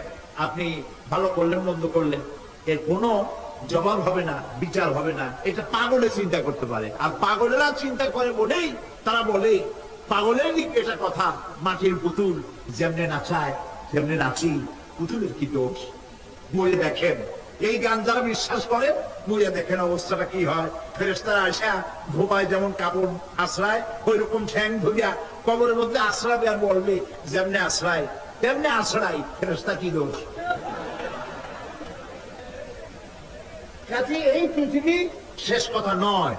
আপনি ভালো করলেন মন্দ করলেন, এর কোনো জবাব হবে না, বিচার হবে না। এটা পাগলে চিন্তা করতে পারে, আর পাগলেরা চিন্তা করে বলেই তারা বলে, পাগলের এটা কথা, মাটির পুতুল যেমনে নাচায় তেমনি নাচি, পুতুলের কি দোষ? মরে দেখেন, এই গান যারা বিশ্বাস করে মরে দেখেন অবস্থাটা কি হয়। ফেরেশতারা আসা ঘুমায় যেমন কাপড় আশ্রয়, ওই রকম ঠ্যাং ধরিয়া কবরের মধ্যে আশ্রয় আর বলবে যেমনি আশ্রয় তেমনি আশ্রয়, ফেরেশতা কি দোষ? কাজে এই পৃথিবী শেষ কথা নয়,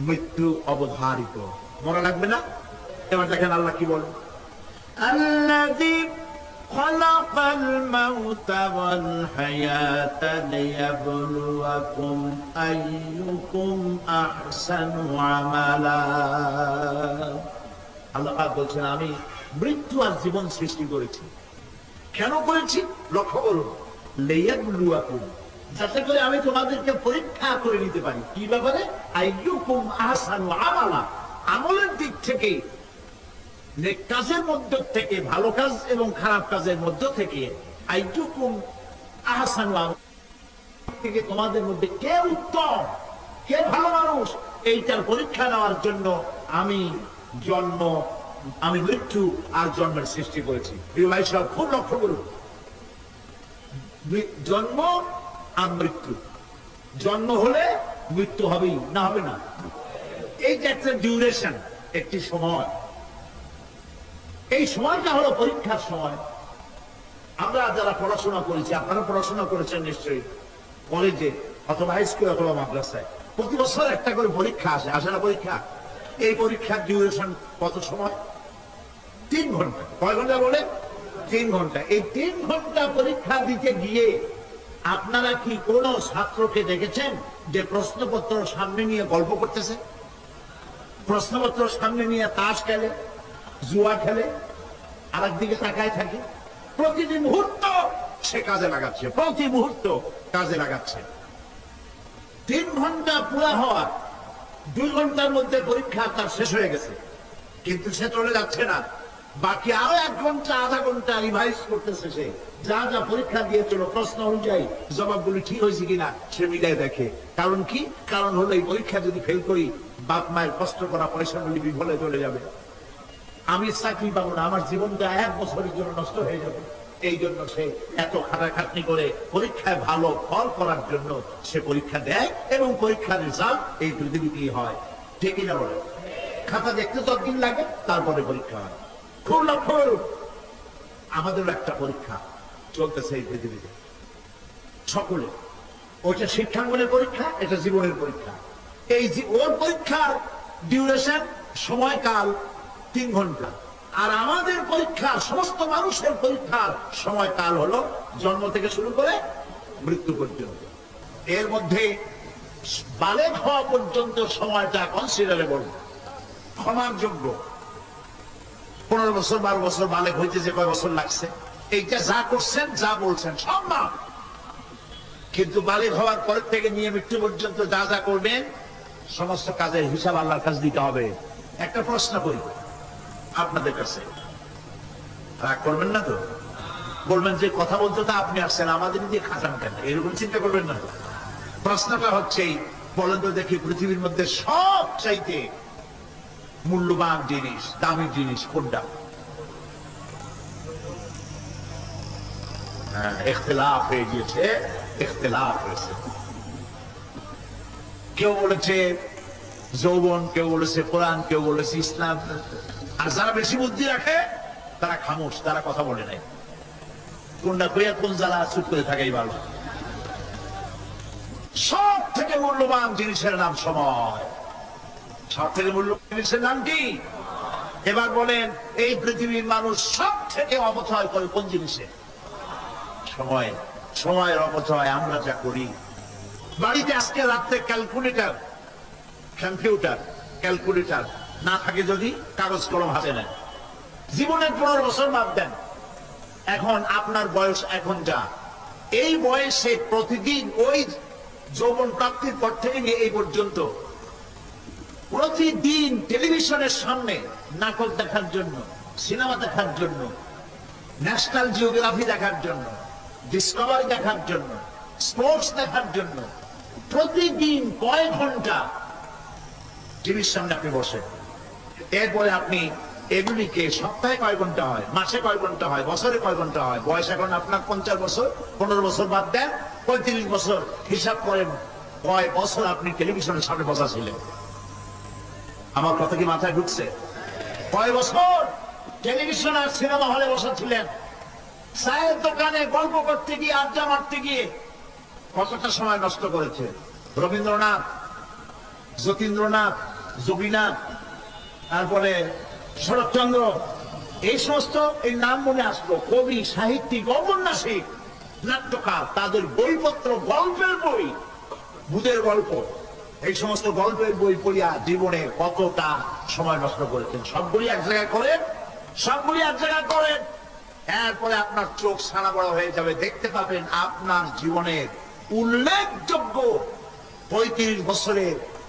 মৃত্যু অবধারিত, মনে লাগবে না? এবার দেখেন আল্লাহ কি বলেন, الذي خلق الموت والحياة ليبلوكم أيكم أحسن عملا। আল্লাহ পাক বলছেন, আমি মৃত্যু আর জীবন সৃষ্টি করেছি। কেন করেছি লক্ষ্য করুন, লিয়াবলুয়াকুম, যাতে করে আমি তোমাদেরকে পরীক্ষা করে নিতে পারি। কি ব্যাপারে? আইয়ুকুম আহসানু আমালা, আমলের দিক থেকে, নেক কাজের মধ্য থেকে, ভালো কাজ এবং খারাপ কাজের মধ্য থেকে, আইয়ুকুম আহসানু আমালা থেকে তোমাদের মধ্যে কে উত্তম, কে ভালো মানুষ, এইটার পরীক্ষা নেওয়ার জন্য আমি মৃত্যু আর জন্মের সৃষ্টি করেছি। প্রিয় ভাই সব খুব লক্ষ্য করুন, জন্ম আর মৃত্যু, জন্ম হলে মৃত্যু হবেই, না হবে না। এই যে একটা ডিউরেশন, একটি সময়, এই সময়টা হলো পরীক্ষার সময়। আমরা যারা পড়াশোনা করেছি, আপনারা পড়াশোনা করেছেন নিশ্চয়ই, কলেজে অথবা হাই স্কুল অথবা মাদ্রাসায় প্রতি বছর একটা করে পরীক্ষা আসে না পরীক্ষা? এই পরীক্ষার ডিউরেশন কত সময়? 3 ঘন্টা। কয় ঘন্টা বলে? 3 ঘন্টা। এই 3 ঘন্টা পরীক্ষা দিতে গিয়ে আপনারা কি কোন ছাত্রকে দেখেছেন যে প্রশ্নপত্র সামনে নিয়ে গল্প করতেছে, প্রশ্নপত্র সামনে নিয়ে তাস খেলে, জুয়া খেলে, আর একদিকে তাকায় থাকে? প্রতিটি মুহূর্ত সে কাজে লাগাচ্ছে, প্রতি মুহূর্ত কাজে লাগাচ্ছে। 3 ঘন্টা পুরা হওয়ার 2 ঘন্টার মধ্যে পরীক্ষা তার শেষ হয়ে গেছে, কিন্তু সে চলে যাচ্ছে না, বাকি আরো 1 ঘন্টা আধা ঘন্টা রিভাইজ করতেছে। সে যা যা পরীক্ষা দিয়েছিল প্রশ্ন অনুযায়ী জবাবগুলি ঠিক হয়েছে কিনা সে মিলাই দেখে। কারণ কি? কারণ হলো এই পরীক্ষা যদি ফেল করি, বাপ মায়ের কষ্ট করা পয়সাগুলি বিফলে চলে যাবে, আমি চাকরি পাবো না, আমার জীবনটা 1 বছরের জন্য নষ্ট হয়ে যাবে। এই জন্য সে এত খাটাখাটনি করে পরীক্ষায় ভালো ফল করার জন্য সে পরীক্ষা দেয়, এবং পরীক্ষার রেজাল্ট এই পৃথিবীতেই হয়। ঠিকই না বলে? খাতা দেখতে 10 দিন লাগে, তারপরে পরীক্ষা হয়। খুব লক্ষ্য করুন, আমাদেরও একটা পরীক্ষা চলতেছে এই পৃথিবীতে সকলে। ওইটা শিক্ষাঙ্গনের পরীক্ষা, এটা জীবনের পরীক্ষা। এই ওর পরীক্ষার ডিউরেশন, সময়কাল 3 ঘন্টা, আর আমাদের পরীক্ষা, সমস্ত মানুষের পরীক্ষার সময়কাল হলো জন্ম থেকে শুরু করে মৃত্যু পর্যন্ত। এর মধ্যে বালেগ হওয়া পর্যন্ত সময়টা কনসিডারেবল, ক্ষমার যোগ্য। 15 বছর 12 বছর বালেগ হইতে যে কয় বছর লাগছে, এইটা যা করছেন যা বলছেন সব মাপ। কিন্তু বালেগ হওয়ার পর থেকে নিয়ে মৃত্যু পর্যন্ত যা যা করবেন সমস্ত কাজের হিসাব আল্লাহর কাছে দিতে হবে। একটা প্রশ্ন করি আপনাদের কাছে, রাগ করবেন না তো? বলবেন যে কথা বলতে তো আপনি আসছেন, আমাদের দিয়ে খাটান কেন, এরকম চিন্তা করবেন না তো? প্রশ্নটা হচ্ছে, বলেন তো দেখি, পৃথিবীর মধ্যে সব চাইতে মূল্যবান জিনিস, দামি জিনিস কোনটা? ইখতিলাফ হয়ে গিয়েছে, ইখতিলাফ হয়েছে। কেউ বলেছে যৌবন, কেউ বলেছে কোরআন, কেউ বলেছে ইসলাম। আর যারা বেশি বুদ্ধি রাখে তারা খামোশ, তারা কথা বলে নাই। কোনটা কইয়া কোন জ্বালা চুপ করে থাকাই ভালো। সব থেকে মূল্যবান জিনিসের নাম সময়। সব থেকে মূল্যবান জিনিসের নাম কি? এবার বলেন, এই পৃথিবীর মানুষ সব থেকে অপচয় করে কোন জিনিসে? সময়। সময়ের অপচয় আমরা যা করি। বাড়িতে আজকে রাত্রে ক্যালকুলেটর, কম্পিউটার, ক্যালকুলেটর না থাকে যদি কাগজ কলম হাতে নেন। জীবনের 15 বছর বাদ দেন, এখন আপনার বয়স এখন যা, এই বয়সে প্রতিদিন ওই যৌবন প্রাপ্তির পর থেকে নিয়ে এই পর্যন্ত প্রতিদিন টেলিভিশনের সামনে নাটক দেখার জন্য, সিনেমা দেখার জন্য, ন্যাশনাল জিওগ্রাফি দেখার জন্য, ডিসকভারি দেখার জন্য, স্পোর্টস দেখার জন্য প্রতিদিন কয়েক ঘন্টা টিভির সামনে আপনি বসেন। এরপরে আপনি এগুলিকে সপ্তাহে কয় ঘন্টা হয়, মাসে কয় ঘন্টা হয়, বছরে কয় ঘন্টা হয়? বয়স এখন আপনার 50 বছর, 15 বছর বাদ দেন, 35 বছর। হিসাব করেন কয় বছর আপনি টেলিভিশনের সামনে বসা ছিলেন। আমার কথা কি মাথায় ঢুকছে? কয় বছর টেলিভিশন আর সিনেমা হলে বসা ছিলেন? চায়ের দোকানে গল্প করতে গিয়ে, আড্ডা মারতে গিয়ে কতটা সময় নষ্ট করেছে? রবীন্দ্রনাথ, যতীন্দ্রনাথ, যোগীনাথ, তারপরে শরৎচন্দ্র, এই সমস্ত এই নাম মনে আসলো। কবি, সাহিত্যিক, ঔপন্যাসিক, নাট্যকার, তাদের বইপত্র, গল্পের বই, ভূতের গল্প, এই সমস্ত গল্পের বই পড়িয়া জীবনে কতটা সময় নষ্ট করেছেন। সবগুলি এক জায়গায় করে সবগুলি এক জায়গায় করেন, এরপরে আপনার চোখ ছানা বড় হয়ে যাবে, দেখতে পাবেন আপনার জীবনের উল্লেখযোগ্য 35 বছরে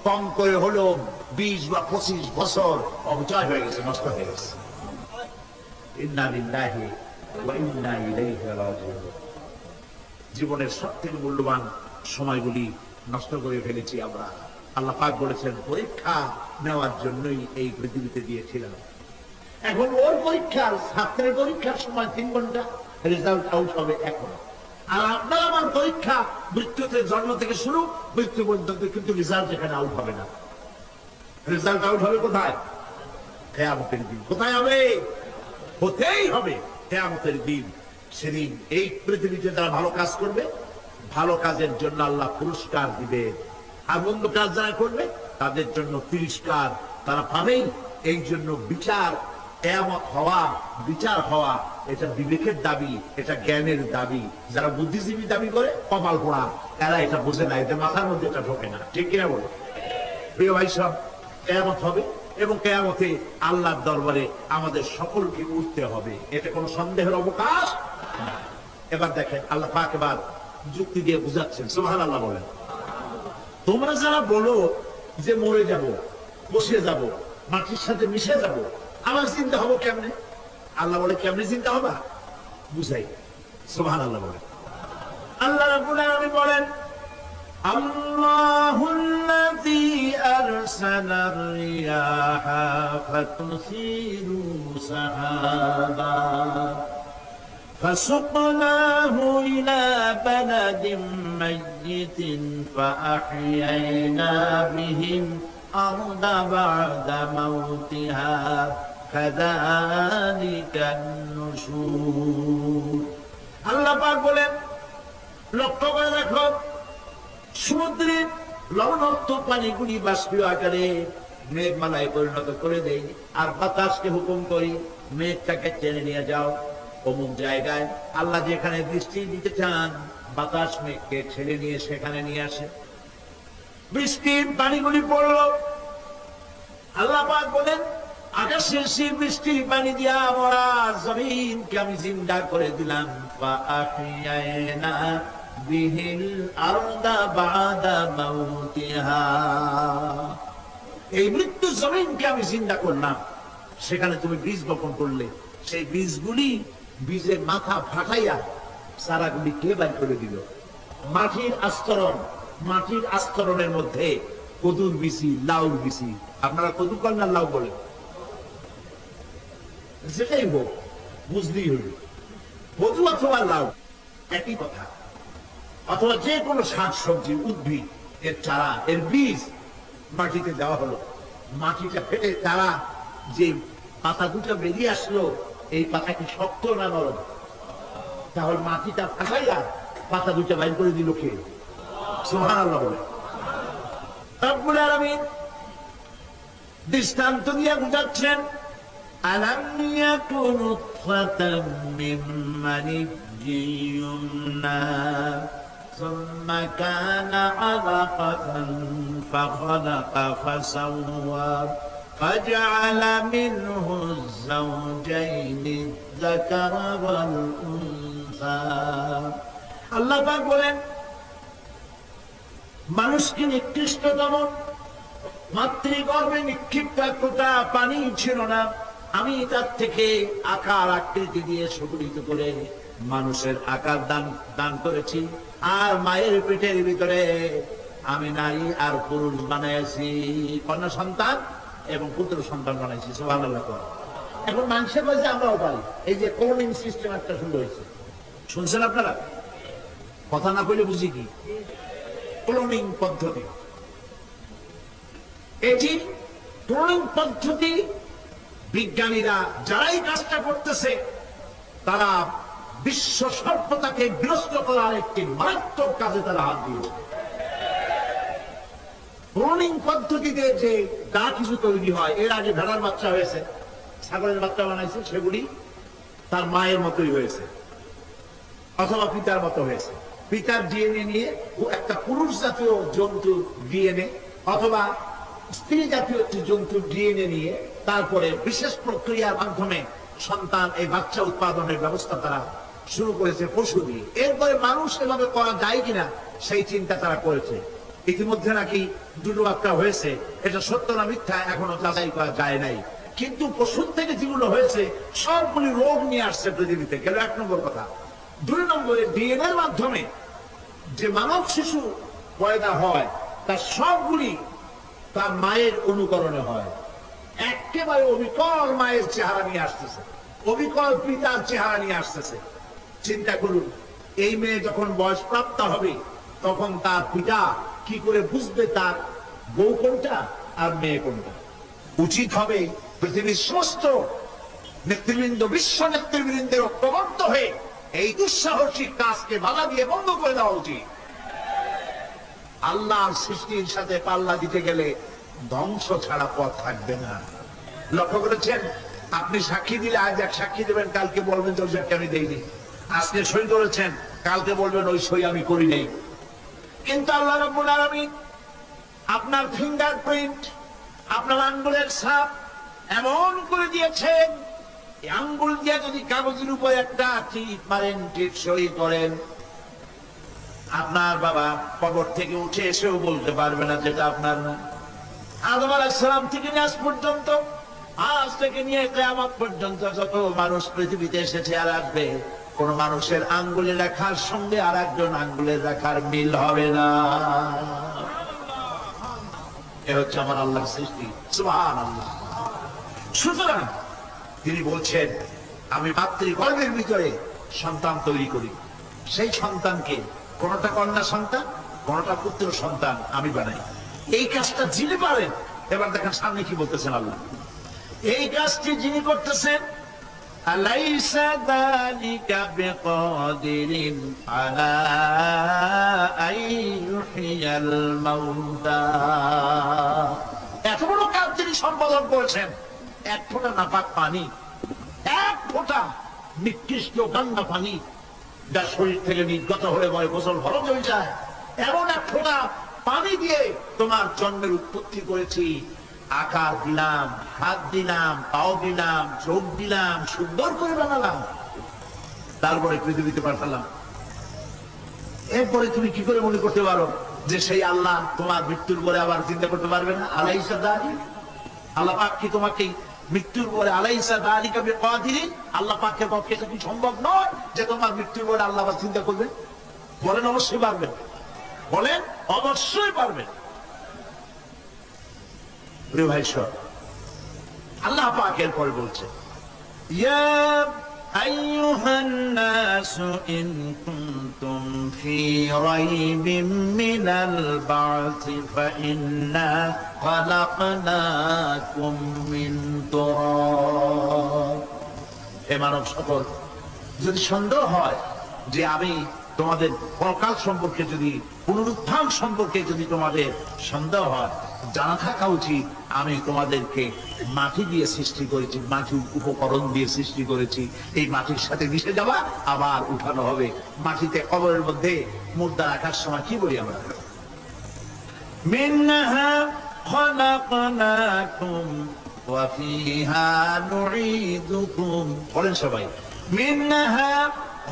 কম করে হলো 20 বা 25 বছর অবচয় হয়ে গেছে, নষ্ট হয়ে গেছে। ইন্না লিল্লাহি ওয়া ইন্না ইলাইহি রাজিউন। জীবনের সবথেকে মূল্যবান সময়গুলি নষ্ট করে ফেলেছি আমরা। আল্লাহ পাক বলেছেন পরীক্ষা নেওয়ার জন্যই এই পৃথিবীতে দিয়েছিলাম। এখন ওর পরীক্ষার, ছাত্রের পরীক্ষার সময় 3 ঘন্টা, রেজাল্ট আউট হবে এখন। আর আপনার আমার পরীক্ষা মৃত্যুতে, জন্ম থেকে শুরু মৃত্যু পর্যন্ত, কিন্তু রেজাল্ট এখানে আউট হবে না। রেজাল্ট আউট হবে কোথায়? কিয়ামতের দিন। কোথায় হবে? হতেই হবে কিয়ামতের দিন। সেদিন এই পৃথিবীতে যারা ভালো কাজ করবে, ভালো কাজের জন্য আল্লাহ পুরস্কার দিবে, আর মন্দ কাজ যারা করবে তাদের জন্য তিরস্কার তারা পাবেই। এই জন্য বিচার, কিয়ামত হওয়া, বিচার হওয়া, এটা বিবেকের দাবি, এটা জ্ঞানের দাবি। যারা বুদ্ধিজীবী দাবি করে কপাল পোড়া, এরা এটা বোঝে না, এদের মাথার মধ্যে এটা ঢোকে না। ঠিক কিনা বলো? প্রিয় ভাই সব, কিয়ামত হবে এবং কিয়ামতে আল্লাহর দরবারে আমাদের সকলকে উঠতে হবে, এতে কোনো সন্দেহের অবকাশ। এবার দেখেন আল্লাহ পাক এবার যুক্তি দিয়ে বুঝাচ্ছেন, সুবহানাল্লাহ বলেন। তোমরা যারা বলো যে মরে যাব, বসে যাব, মাটির সাথে মিশে যাব, আমার চিন্তা হবো কেমনে? আল্লাহ বলে কেমনে চিন্তা হবা? বুঝাই। সুবহানাল্লাহ বলেন। আল্লাহ রাব্বুল আলামিন বলেন আল্লাহুল্লাযী আরসালার রিয়াহা ফাতুসিরু সাহাবা فسقناه إلى بلد ميت فأحيينا به الأرض بعد موتها كذلك النشور। আল্লাহ পাক বলেন, লক্ষ্য করে দেখো, সমুদ্রের লবণাক্ত পানিগুলি বাষ্পীয় আকারে মেঘমালায় পরিণত করে দেই, আর বাতাসকে হুকুম করি মেঘটাকে টেনে নিয়ে যাও অমুক জায়গায়। আল্লাহ যেখানে বৃষ্টি দিতে চান, বাতাস মেঘকে ছেড়ে নিয়ে সেখানে নিয়ে আসে। বৃষ্টির পানিগুলি পড়লো, আল্লাহ পাক বলেন আকাশের সেই বৃষ্টির পানি দিয়া আমরা জমিনকে আমি জিন্দা করে দিলাম। ফাআহইয়ানা বিহিল আরদা বাদা মাউতিহা। এই মৃত্যু জমিনকে আমি জিন্দা করলাম, সেখানে তুমি বীজ বপন করলে, সেই বীজগুলি, বীজের মাথা ফাটাইয়া চারাগুলি কে বাইর করে দিল? মাটির আস্তরণ, মাটির আস্তরণের মধ্যে কদুর বিচি, লাউর বিচি। আপনারা কদু কন্যা লাউ বলেন, যেটাই হোক বুঝলেই হইল, কদু অথবা লাউ একই কথা। অথবা যে কোনো শাক সবজি, উদ্ভিদ, এর চারা, এর বীজ মাটিতে দেওয়া হলো, মাটিটা ফেটে চারা যে পাতা দুটো বেরিয়ে আসলো, এই পাতা কি শক্ত না নরম? তাহলে মাটিটা ফাটাইয়া পাতা দুটো বাইর করে দিল কে? সুবহানাল্লাহ বলে। রব্বুল আলামিন দৃষ্টান্ত দিয়ে বুঝাচ্ছেন, আলাম ইয়াকুন নুতফাতাম মিন মানিয়্যিন ইউমনা সুম্মা কানা আলাকাতান ফাখালাকা ফাসাওয়া فجعل منه الزوجين الذكر والأنثى। আল্লাহ পাক বলেন, মানুষকে নিকৃষ্টতম মাতৃগর্ভে নিক্ষিপ্ত একটা পানি ছিল না, আমি তার থেকে আকার আকৃতি দিয়ে সুগঠিত করে মানুষের আকার দান করেছি, আর মায়ের পেটের ভিতরে আমি নারী আর পুরুষ বানাইছি, কন্যা সন্তান এবং পুত্র সন্তান বানাইছি। সুবহানাল্লাহ। এখন মানুষের কাছে আমরাও পারি, এই যে ক্লোনিং সিস্টেম একটা শুরু হয়েছে, শুনছেন আপনারা? কথা না কইলে বুঝি কি? ক্লোনিং পদ্ধতি। এটি ক্লোনিং পদ্ধতি বিজ্ঞানীরা যারাই কাজটা করতেছে, তারা বিশ্ব সভ্যতাকে বিনষ্ট করার একটি মারাত্মক কাজে তারা হাত দিয়েছে। ক্লোনিং পদ্ধতিতে যে যা কিছু তৈরি হয়, এর আগে ভেড়ার বাচ্চা হয়েছে, ছাগলের বাচ্চা বানাইছে, সেগুলি তার মায়ের মতোই হয়েছে অথবা পিতার মতো হয়েছে। পিতার ডিএনএ নিয়ে একটা পুরুষ জাতীয় জন্তু ডিএনএ অথবা স্ত্রী জাতীয় একটি জন্তুর ডিএনএ নিয়ে তারপরে বিশেষ প্রক্রিয়ার মাধ্যমে সন্তান, এই বাচ্চা উৎপাদনের ব্যবস্থা তারা শুরু করেছে পশু দিয়ে। এরপরে মানুষ এভাবে করা যায় কিনা সেই চিন্তা তারা করেছে। ইতিমধ্যে নাকি দুটো বাচ্চা হয়েছে, এটা সত্য না মিথ্যা এখনো যাচাই করা যায় নাই। কিন্তু পশুর থেকে যেগুলো হয়েছে সবগুলি রোগ নিয়ে আসছে পৃথিবীতে, গেল 1 নম্বর কথা। 2 নম্বরে ডিএনএর মাধ্যমে যে মানব শিশু পয়দা হয় তার সবগুলি তার মায়ের অনুকরণে হয়। একেবারে অবিকল মায়ের চেহারা নিয়ে আসতেছে, অবিকল পিতার চেহারা নিয়ে আসতেছে। চিন্তা করুন, এই মেয়ে যখন বয়স প্রাপ্ত হবে তখন তার পিতা কি করে বুঝবে তার বউ কোনটা আর মেয়ে কোনটা? উচিত হবে পৃথিবীর সমস্ত নেতৃবৃন্দ, বিশ্ব নেতৃবৃন্দের ঐক্যবদ্ধ হয়ে এই দুঃসাহসিক কাজকে বাধা দিয়ে বন্ধ করে দেওয়া উচিত। আল্লাহর সৃষ্টির সাথে পাল্লা দিতে গেলে ধ্বংস ছাড়া পথ থাকবে না। লক্ষ্য করেছেন, আপনি সাক্ষী দিলে আজ এক সাক্ষী দেবেন, কালকে বলবেন যে ওই সাক্ষী আমি দেইনি। আজকে সই করেছেন, কালকে বলবেন ওই সই আমি করি নাই। কিন্তু আল্লাহ রাব্বুল আলামিন আপনার ফিঙ্গারপ্রিন্ট, আপনার আঙ্গুলের ছাপ এমন করে দিয়েছেন, এই আঙ্গুল দিয়ে যদি কাগজের উপর একটা টিপ মারেন, টিপ সই করেন, আপনার বাবা কবর থেকে উঠে এসেও বলতে পারবে না যেটা আপনার না। আদম আলাইহিস সালাম থেকে আজ পর্যন্ত, আজ থেকে নিয়ে কিয়ামত পর্যন্ত যত মানুষ পৃথিবীতে এসেছে আর আসবে, কোন মানুষের আঙ্গুলের রেখার সঙ্গে আর একজন আঙ্গুলের রেখার মিল হবে না। এ হচ্ছে আমার আল্লাহর সৃষ্টি, সুবহানাল্লাহ। সুতরাং তিনি বলছেন, আমি মাতৃগর্ভের ভিতরে সন্তান তৈরি করি, সেই সন্তানকে কোনটা কন্যা সন্তান, কোনটা পুত্র সন্তান আমি বানাই। এই কাজটা যিনি পারেন, এবার দেখেন সামনে কি বলতেছেন আল্লাহ। এই কাজটি যিনি করতেছেন, আলাইসা যালিকা বিকাদিরিন আলা আইয়ুহিয়াল মাউতা। এত বড় কাজ যিনি সম্পাদন করেছেন, এক ফোঁটা নাপাক পানি, এক ফোঁটা নিকৃষ্ট গন্ধা পানি যা শরীর থেকে নির্গত হয়ে বয় গোসল ফরজ হয়ে যায়, এমন এক ফোঁটা পানি দিয়ে তোমার জন্মের উৎপত্তি করেছি। আকার দিলাম, হাত দিলাম, পাও দিলাম, চোখ দিলাম, সুন্দর করে বানালাম, তারপরে পৃথিবীতে পাঠালাম। এরপরে তুমি কি করে মনে করতে পারো যে সেই আল্লাহ তোমার মৃত্যুর পরে আবার চিন্তা করতে পারবে না? আলাইসা যালিকা, আল্লাহ পাক কি তোমাকে মৃত্যুর পরে আলাইসা যালিকা বিকাদিরিন, আল্লাহ পাকের পক্ষে এটা কি সম্ভব নয় যে তোমার মৃত্যুর পরে আল্লাহ আবার চিন্তা করবেন? বলেন অবশ্যই পারবেন, বলেন অবশ্যই পারবেন। প্রিয় ভাই সব, আল্লাহ পাক এরপরে বলছেন, ইয়া আইয়ুহান নাসু ইন কুনতুম ফি রাইবিন মিনাল বা'সি ফাইন্না খালাকনাকুম মিন তুরাব। হে মানব সকল, যদি সন্দেহ হয় যে আমি তোমাদের পরকাল সম্পর্কে, যদি পুনরুত্থান সম্পর্কে যদি তোমাদের সন্দেহ হয়, জানা থাকা উচিত আমি তোমাদেরকে মাটি দিয়ে সৃষ্টি করেছি, মাটির উপকরণ দিয়ে সৃষ্টি করেছি। এই মাটির সাথে মিশে যাওয়া, আবার উঠানো হবে। মাটিতে কবরের মধ্যে মুর্দা রাখার সময় কি বলি আমরা? মিনহা খালাকনাকুম ওয়া ফিহা নুঈদুকুম। বলেন সবাই, মিনহা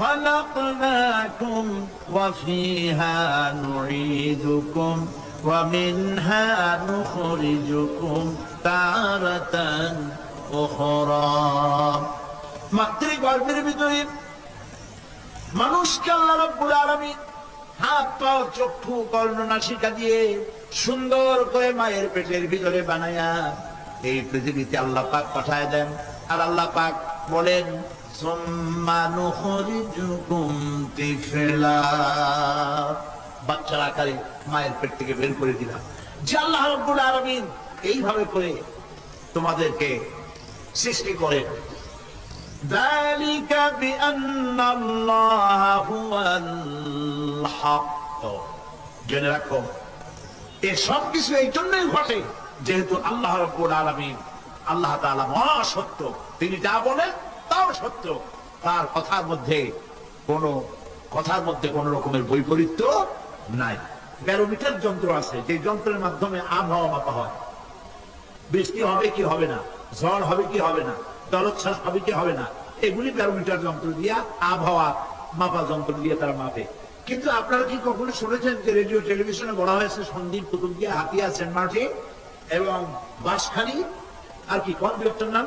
خلقناكم وفيها نعيدكم ومنها نخرجكم تارة أخرى। মাতৃগর্ভের ভিতরে মানুষকে আল্লাহ রাব্বুল আলামিন হাত পা চক্ষু কর্ণ নাসিকা দিয়ে সুন্দর করে মায়ের পেটের ভিতরে বানায়া এই পৃথিবীতে আল্লাহ পাক পাঠায় দেন। আর আল্লাহ পাক বলেন, বাচ্চার আকারে মায়ের পেট থেকে বের করে দিলাম। যে আল্লাহ রাব্বুল আলামিন এইভাবে করে তোমাদেরকে সৃষ্টি করেন। যালিকা বিআন্নাল্লাহা হুয়াল হক। জেনে রাখো, এই সব কিছু এই জন্যই ঘটে যেহেতু আল্লাহ রাব্বুল আলামিন, আল্লাহ তাআলা মহা সত্য। তিনি যা বলেন তাও সত্য, তার কথার মধ্যে কোন রকমের বৈপরীত্য নাই। ব্যারোমিটার যন্ত্র আছে, যে যন্ত্রের মাধ্যমে আবহাওয়া মাপা হয়, বৃষ্টি হবে কি হবে না, ঝড় হবে কি হবে না, জলোচ্ছ্বাস হবে কি হবে না, এগুলি ব্যারোমিটার যন্ত্র দিয়া, আবহাওয়া মাপা যন্ত্র দিয়ে তারা মাপে। কিন্তু আপনারা কি কখনো শুনেছেন যে রেডিও টেলিভিশনে বলা হয়েছে সন্দ্বীপ, কুতুবদিয়া, হাতিয়া, সেন্ট মার্টিন এবং বাঁশখালী আর কি কোন বিরক্তর নাম,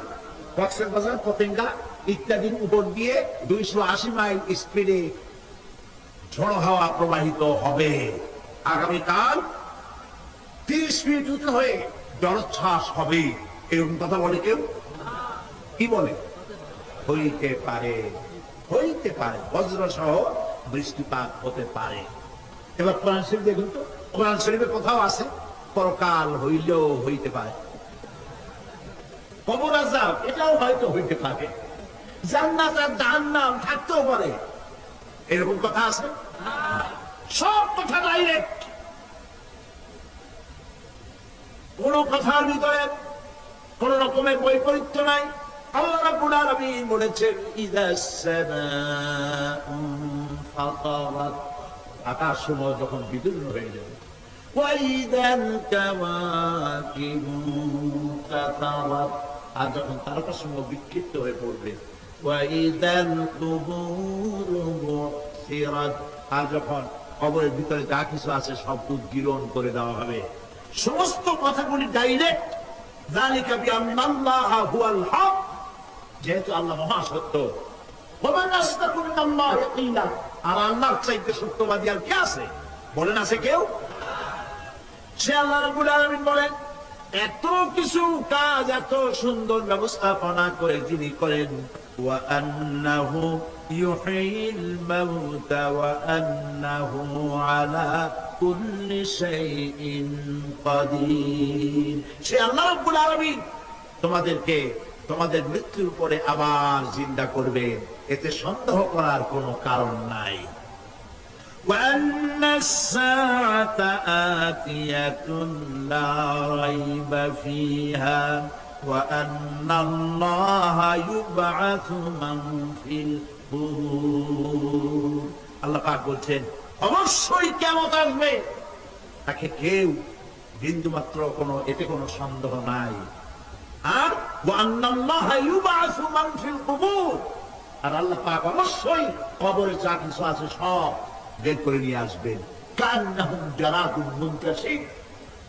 কক্সের বাজার, পতেঙ্গা ইত্যাদির উপর দিয়ে 280 মাইল স্পিডে ঝড়ো হাওয়া প্রবাহিত হবে, আগামীকাল 30 ফিট উঁচু হয়ে জলোচ্ছ্বাস হবে, এরকম কথা বলে কেউ? কি বলে? হইতে পারে, হইতে পারে, বজ্র সহ বৃষ্টিপাত হতে পারে। এবার কোরআন শরীফ দেখুন তো, কোরআন শরীফে কোথাও আছে পরকাল হইলেও হইতে পারে, কবর আযাব এটাও হয়তো হইতে পারে, জান্নাত আর জাহান্নাম থাকতেও পারে, এরকম কথা আছে? সব কথা ডাইরেক্ট, কোন কথার ভিতরে কোন রকমের বৈপরীত্য নাই। আল্লাহ রাব্বুল আলামিন বলেছেন ইযাস সামাউ ফাতারাত, আকাশ সমূহ যখন বিদীর্ণ হয়ে যাবে, ওয়া ইযাল কাওয়াকিবু তাতারাত, আর যখন তারকা সমূহ বিক্ষিপ্ত হয়ে পড়বে, ওয়া ইযাল কুবুরু বুসিরাত, আর যখন কবরের ভিতরে যা কিছু আছে সব উদ্গীরণ করে দেওয়া হবে। সমস্ত কথাগুলি ডাইরেক্ট, যালিকা বিআন্নাল্লাহা হুয়াল হক, যেহেতু আল্লাহ মহাসত্য, ওয়া মান আসতাকু মিনাল্লাহি কিলা, আর আল্লাহর চাইতে সত্যবাদী আর কে আছে? বলেন আছে কেউ? সে আল্লাহ রাব্বুল আলামিন বলেন এত কিছু কাজ, এত সুন্দর ব্যবস্থাপনা করে যিনি করেন, ওয়া আন্নাহু ইউহয়িল মাউতা ওয়া আন্নাহু আলা কুল্লি শাইইন কাদির, সে আল্লাহ রাব্বুল আলামিন তোমাদেরকে তোমাদের মৃত্যুর পরে আবার জিন্দা করবে, এতে সন্দেহ করার কোনো কারণ নাই। وأن الساعة آتية لا ريب فيها وأن الله يبعث من في القبور, আল্লাহ পাক বলছেন অবশ্যই কিয়ামত আসবে, তাকে কেউ বিন্দু মাত্র এতে কোনো সন্দেহ নাই। আর ওয়ান্নাল্লাহা ইউবাসু মান ফিল কুবুর, আর আল্লাহ পাক অবশ্যই কবরে যা কিছু আছে সব বের করে নিয়ে আসবেন। কান্নাহুম জারাদুন মুনতাশির,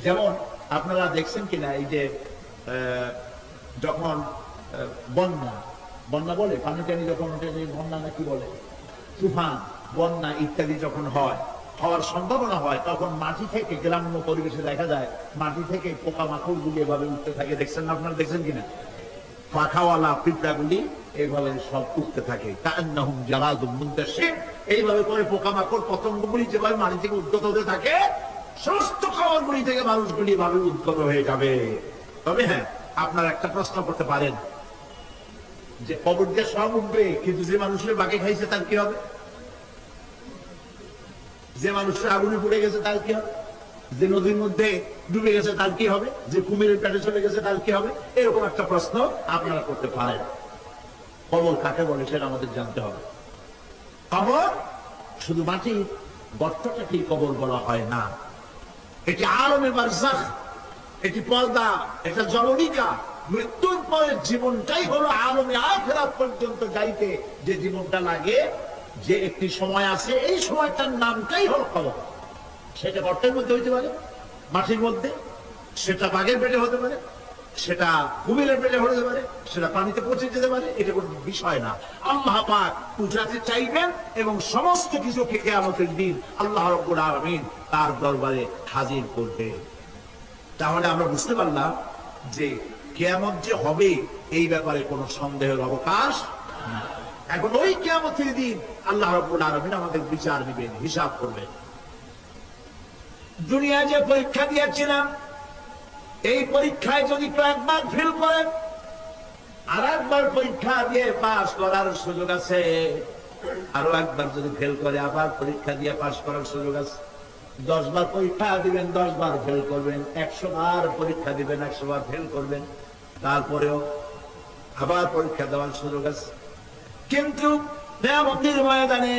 যেমন আপনারা দেখছেন কিনা এই যে যখন বন্যা বলে, পানি টানি যখন বন্যা নাকি বলে, তুফান, বন্যা ইত্যাদি যখন হওয়ার সম্ভাবনা হয়, তখন মাটি থেকে গ্রাম্য পরিবেশে দেখা যায় মাটি থেকে পোকামাকড় গুলি এভাবে উঠতে থাকে। দেখছেন না আপনারা? দেখছেন কিনা? পাখাওয়ালা পিঁপড়াগুলি এইভাবে সব উঠতে থাকে, কান্নাহুম জারাদুন মুনতাশির, এইভাবে করে পোকামাকড় পতঙ্গগুলি যেভাবে মাটি থেকে উদ্গত হতে থাকে, সমস্ত খাবারগুলি থেকে মানুষগুলি এভাবে উদ্গত হয়ে যাবে। তবে হ্যাঁ, আপনারা একটা প্রশ্ন করতে পারেন যে কবর দিয়ে সব উঠবে, কিন্তু যে মানুষের বাগে খাইছে তার কি হবে? যে মানুষের আগুনে পুড়ে গেছে তার কি হবে? যে নদীর মধ্যে ডুবে গেছে তার কি হবে? যে কুমিরের পেটে চলে গেছে তার কি হবে? এরকম একটা প্রশ্ন আপনারা করতে পারেন। কবর কাকে বলে সেটা আমাদের জানতে হবে। কবর শুধু মাটির গর্তটাকেই কবর বলা হয় না, এটি আলমে বারজাখ, এটি পর্দা, এটা জলনিকা। মৃত্যুর পরের জীবনটাই হলো আলমে আখিরাত পর্যন্ত যাইতে যে জীবনটা লাগে, যে একটি সময় আছে, এই সময়টার নামটাই হলো কবর। সেটা গর্তের মধ্যে হইতে পারে, মাটির মধ্যে, সেটা বাঘের পেটে হতে পারে, সেটা কুমিরের পেটে হতে পারে, সেটা পানিতে পৌঁছে যেতে পারে, এটা কোনো বিষয় না। আল্লাহ পাক উঠাতে চাইবেন এবং সমস্ত কিছুকে কিয়ামতের দিন আল্লাহ রাব্বুল আলামিন তার দরবারে হাজির করবে। তাহলে আমরা বুঝতে পারলাম যে কিয়ামত যে হবে এই ব্যাপারে কোনো সন্দেহের অবকাশ নেই। এখন ওই কিয়ামতের দিন আল্লাহ রাব্বুল আলামিন আমাদের বিচার নেবেন, হিসাব করবেন। দুনিয়া যে পরীক্ষা দিয়েছিলাম, এই পরীক্ষায় যদি কেউ একবার ফেল করেন, আর একবার পরীক্ষা দিয়ে পাস করার সুযোগ আছে, আরো একবার যদি ফেল করে আবার পরীক্ষা দিয়ে পাস করার সুযোগ আছে। 10 বার পরীক্ষা দিবেন, 10 বার ফেল করবেন, 100 বার পরীক্ষা দিবেন, 100 বার ফেল করবেন, তারপরেও আবার পরীক্ষা দেওয়ার সুযোগ আছে। কিন্তু কিয়ামতের ময়দানে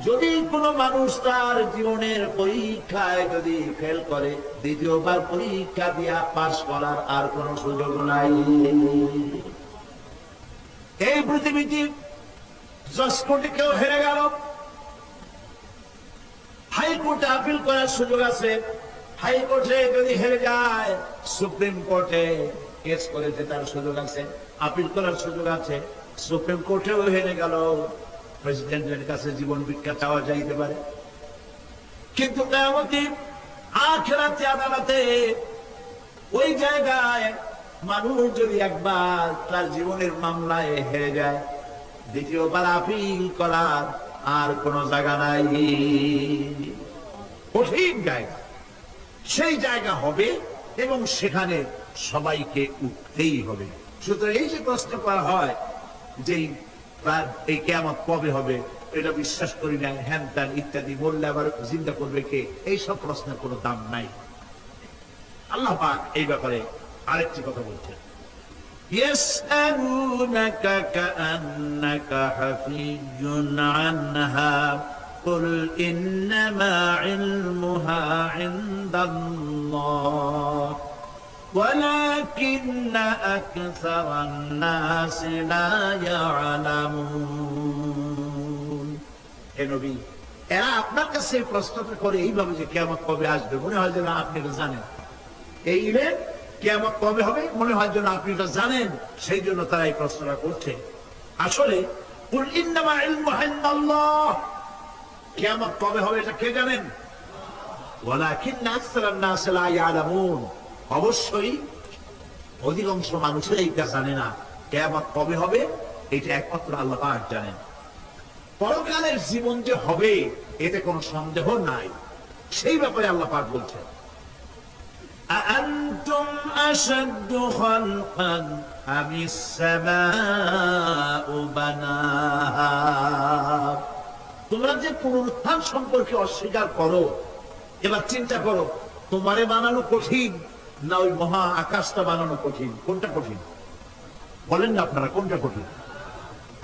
যদি কোনো মানুষ তার জীবনের পরীক্ষায় যদি ফেল করে, দ্বিতীয়বার পরীক্ষা দিয়া পাস করার আর কোনো সুযোগ নাই। এই পৃথিবীতে জজ কোর্টে কেউ হেরে গেল, হাইকোর্টে আপিল করার সুযোগ আছে। হাইকোর্টে যদি হেরে যায়, সুপ্রিম কোর্টে কেস করেছে, তার সুযোগ আছে, আপিল করার সুযোগ আছে। সুপ্রিম কোর্টেও হেরে গেল, প্রেসিডেন্টের কাছে জীবন ভিক্ষা চাওয়া যাইতে পারে। কিন্তু কিয়ামতে আখিরাতে আদালতে ওই জায়গায় মানুষ যদি একবার তার জীবনের মামলায় হেরে যায়, দ্বিতীয়বার আপিল করার আর কোন জায়গা নাই। কঠিন জায়গা, সেই জায়গা হবে এবং সেখানে সবাইকে উঠতেই হবে। সুতরাং এই যে প্রশ্ন করা হয় যে এই কিয়ামত কবে হবে, এটা বিশ্বাস করি না, হ্যান ত্যান ইত্যাদি, বললে আবার জিন্দা করবে কে, এইসব প্রশ্নের কোনো দাম নাই। আল্লাহ পাক এই ব্যাপারে আরেকটি কথা বলছেন, يسألونك كأنك حفي عنها قل إنما علمها عند الله ولكن أكثر الناس لا يعلمون। হে নবী, এরা আপনার কাছে এই প্রশ্নটা করে এইভাবে যে কিয়ামত কবে আসবে, মনে হয় যেন আপনি এটা জানেন। এই ইভেন্ট কিয়ামত কবে হবে মনে হয় যেন আপনি এটা জানেন, সেই জন্য তারা এই প্রশ্নটা করছে। আসলে কুল ইন্নামা ইলমুহা ইনদাল্লাহ, কিয়ামত কবে হবে এটা কে জানেন? ওয়ালাকিন্না আকসারান নাস লা ইয়ালামুন, অবশ্যই অধিকাংশ মানুষের এইটা জানে না। কিয়ামত কবে হবে এটা একমাত্র আল্লাহ পাক জানেন। পরকালের জীবন যে হবে এতে কোনো সন্দেহ নাই, সেই ব্যাপারে আল্লাহ পাক বলছেন, أأنتم أشد خلقا أم السماء بناها। তোমরা যে পুনরুত্থান সম্পর্কে অস্বীকার করো, এবার চিন্তা করো, তোমারে বানানো কঠিন না ওই মহা আকাশটা বানানো কঠিন? কোনটা কঠিন বলেন না আপনারা, কোনটা কঠিন?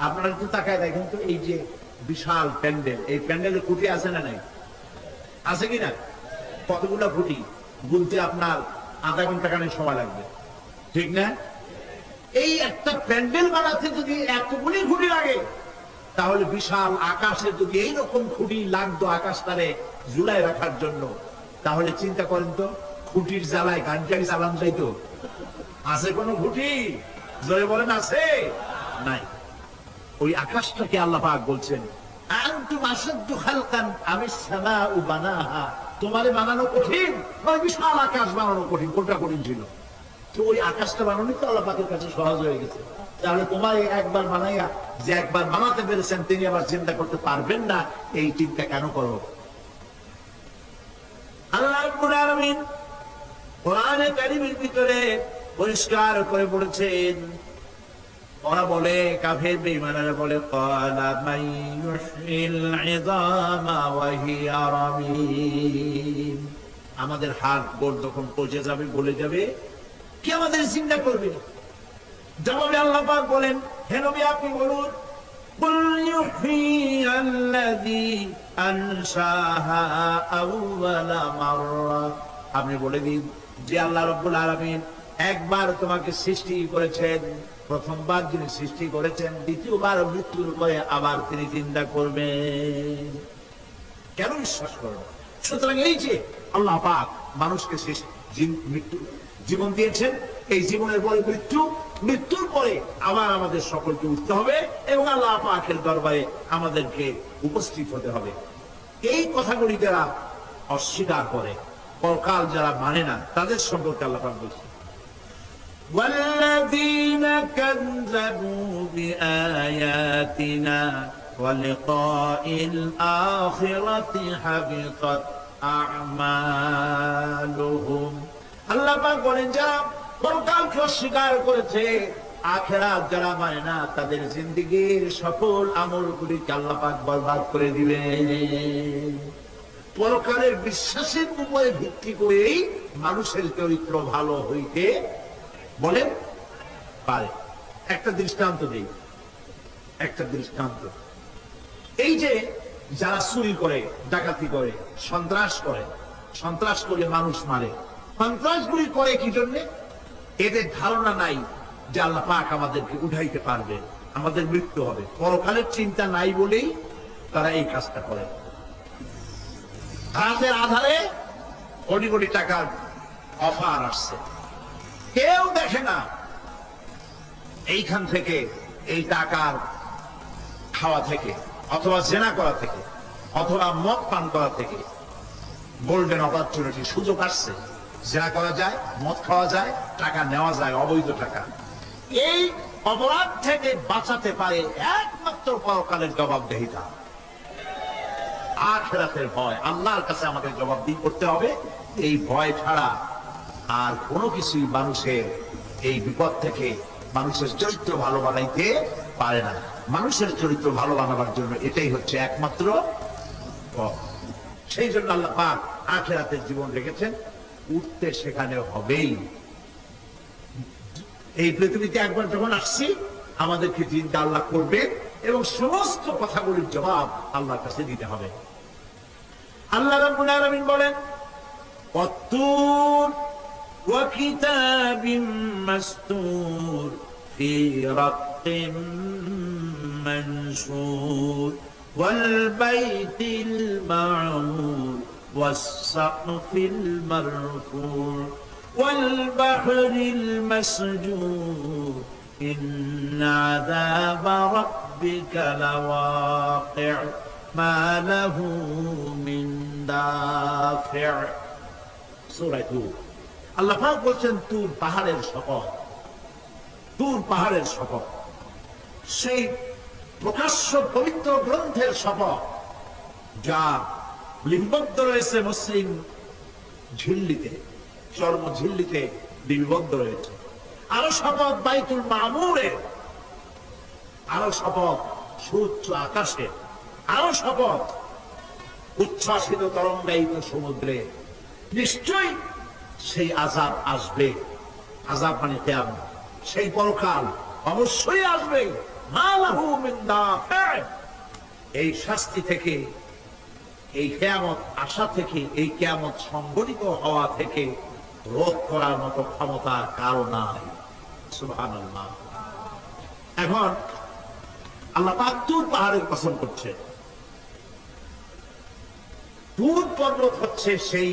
আপনারা একটু তাকায় দেখেন তো, এই যে বিশাল প্যান্ডেল, এই প্যান্ডেলে খুঁটি আছে না নাই? আছে কিনা? কতগুলো খুঁটি গুনতে আপনার আধা ঘন্টা খানিক সময় লাগবে, ঠিক না? এই একটা প্যান্ডেল বানাতে যদি এতগুলি খুঁটি লাগে, তাহলে বিশাল আকাশে যদি এইরকম খুঁটি লাগতো আকাশটারে ঝুলাই রাখার জন্য, তাহলে চিন্তা করেন তো, খুঁটির জ্বালায় গাড়ি চালান যাইতো? আছে কোনো খুঁটি? জোরে বলেন, আছে? নাই। ওই আকাশটাকে আল্লাহ পাক বলছেন, আনতুম আশাদ্দু খালকান আমিস সামাউ বানাহা, তোমারে বানানো কঠিন ওই বিশাল আকাশ বানানো কঠিন? কোনটা কঠিন ছিল? তো ওই আকাশটা বানানো তো আল্লাহ পাকের কাছে সহজ হয়ে গেছে। তাহলে তোমার একবার বানাইয়া যে একবার বানাতে পেরেছেন তিনি আবার চিন্তা করতে পারবেন না, এই চিন্তা কেন করো? আল্লাহ রাব্বুল আলামিন কোরআনে কারীমের ভিতরে পরিষ্কার করে বলেছেন, ওরা বলে, কাফের বেঈমানরা বলে, ক্বালা মান ইউহয়িল ইযামা ওয়া হিয়া রামীম, আমাদের হাড় গোড় যখন পচে যাবে, গলে যাবে, কে আমাদের চিন্তা করবে? জবাবে আল্লাহ পাক বলেন, হে নবী আপনি বলুন, কুল ইউহয়িয়াল্লাযী আনশাহা আউওয়ালা মাররা, আপনি বলে দিন যে আল্লাহ রাব্বুল আলামিন একবার তোমাকে সৃষ্টি করেছেন, প্রথমবার যিনি সৃষ্টি করেছেন, দ্বিতীয়বার মৃত্যুর পরে আবার তিনি চিন্তা করবেন। কেন বিশ্বাস করো? সুতরাং এই যে আল্লাহ পাক মানুষকে জীবন দিয়েছেন, এই জীবনের পরে মৃত্যু, মৃত্যুর পরে আবার আমাদের সকলকে উঠতে হবে এবং আল্লাহ পাকের দরবারে আমাদেরকে উপস্থিত হতে হবে। এই কথাগুলি যারা অস্বীকার করে, পরকাল যারা মানে না, তাদের সম্পর্কে আল্লাহ পাক বলছেন, والذين كذبوا بآياتنا ولقاء الآخرة حبطت أعمالهم। আল্লাহ পাক বলেন, যারা পরকালকে অস্বীকার করেছে, আখিরাত যারা মানে না, তাদের জিন্দেগীর সকল আমলগুলিকে আল্লাহ পাক বরবাদ করে দিবেন। পরকালের বিশ্বাসের উপরে ভিত্তি করেই মানুষের চরিত্র ভালো হইতে বলেন পারে। একটা দৃষ্টান্ত দেই, একটা দৃষ্টান্ত। এই যে যারা চুরি করে, ডাকাতি করে, সন্ত্রাস করে মানুষ মারে, সন্ত্রাসগুলি করে কি জন্য? এদের ধারণা নাই যে আল্লাহ পাক আমাদেরকে উঠাইতে পারবে, আমাদের মৃত্যু হবে, পরকালের চিন্তা নাই বলেই তারা এই কাজটা করে। রাতের আধারে কোটি কোটি টাকার অফার আসছে, কেউ দেখে না এইখান থেকে, এই টাকার খাওয়া থেকে, অথবা জেনা করা থেকে, অথবা মদ পান করা থেকে গোল্ডেন অপরচুনিটি, সুযোগ আসছে, জেনা করা যায়, মদ খাওয়া যায়, টাকা নেওয়া যায়, অবৈধ টাকা। এই অপরাধ থেকে বাঁচাতে পারে একমাত্র পরকালের জবাবদিহিতা, আখিরাতের ভয়। আল্লাহর কাছে আমাদের জবাবদিহি করতে হবে। এই ভয় ছাড়া আর কোনো কিছুই মানুষের এই বিপদ থেকে মানুষের চরিত্র ভালো বানাইতে পারে না। মানুষের চরিত্র ভালো বানাবার জন্য এটাই হচ্ছে একমাত্র পথ। সেই জন্য আল্লাহ পাক আখিরাতের জীবন রেখেছেন। উঠতে সেখানে হবেই। এই পৃথিবীতে একবার যখন আসছি, আমাদেরকে চিন্তা আল্লাহ করবে এবং সমস্ত কথাগুলির জবাব আল্লাহর কাছে দিতে হবে। আল্লাহ রাব্বুল আলামিন বলেন, ওয়াত্তুর ওয়া কিতাবিম মাসতুর ফি রাক্কিম মানশুর ওয়াল বাইতিল মা'মুর ওয়াস সাকফিল মারফুর ওয়াল বাহরিল মাসজুর إن عذاب ربك لواقع ما له من دافع। সূরা তুর। আল্লাহ পাক বলছেন, তুর পাহাড়ের শপথ, তুর পাহাড়ের শপথ, সেই প্রকাশ্য পবিত্র গ্রন্থের শপথ যা লিপিবদ্ধ রয়েছে মসৃণ ঝিল্লিতে, চর্ম ঝিল্লিতে লিপিবদ্ধ রয়েছে। আরো শপথ বাইতুল মামুরের, আরো শপথ সুউচ্চ আকাশে, আরো শপথ উচ্ছ্বাসিত তরঙ্গায়িত সমুদ্রে। নিশ্চয়ই সেই আযাব আসবে, আযাব মানে কিয়ামত, সেই পরকাল অবশ্যই আসবে। মা লাহু মিন দাফি'র, এই শাস্তি থেকে, এই কিয়ামত আসা থেকে, এই কিয়ামত সংঘটিত হওয়া থেকে রোধ করার মতো ক্ষমতা কারো নাই। সুবহানাল্লাহ। এখন আল্লাহ পাক তুর পাহাড়ের কসম করছে। তুর পর্বত হচ্ছে সেই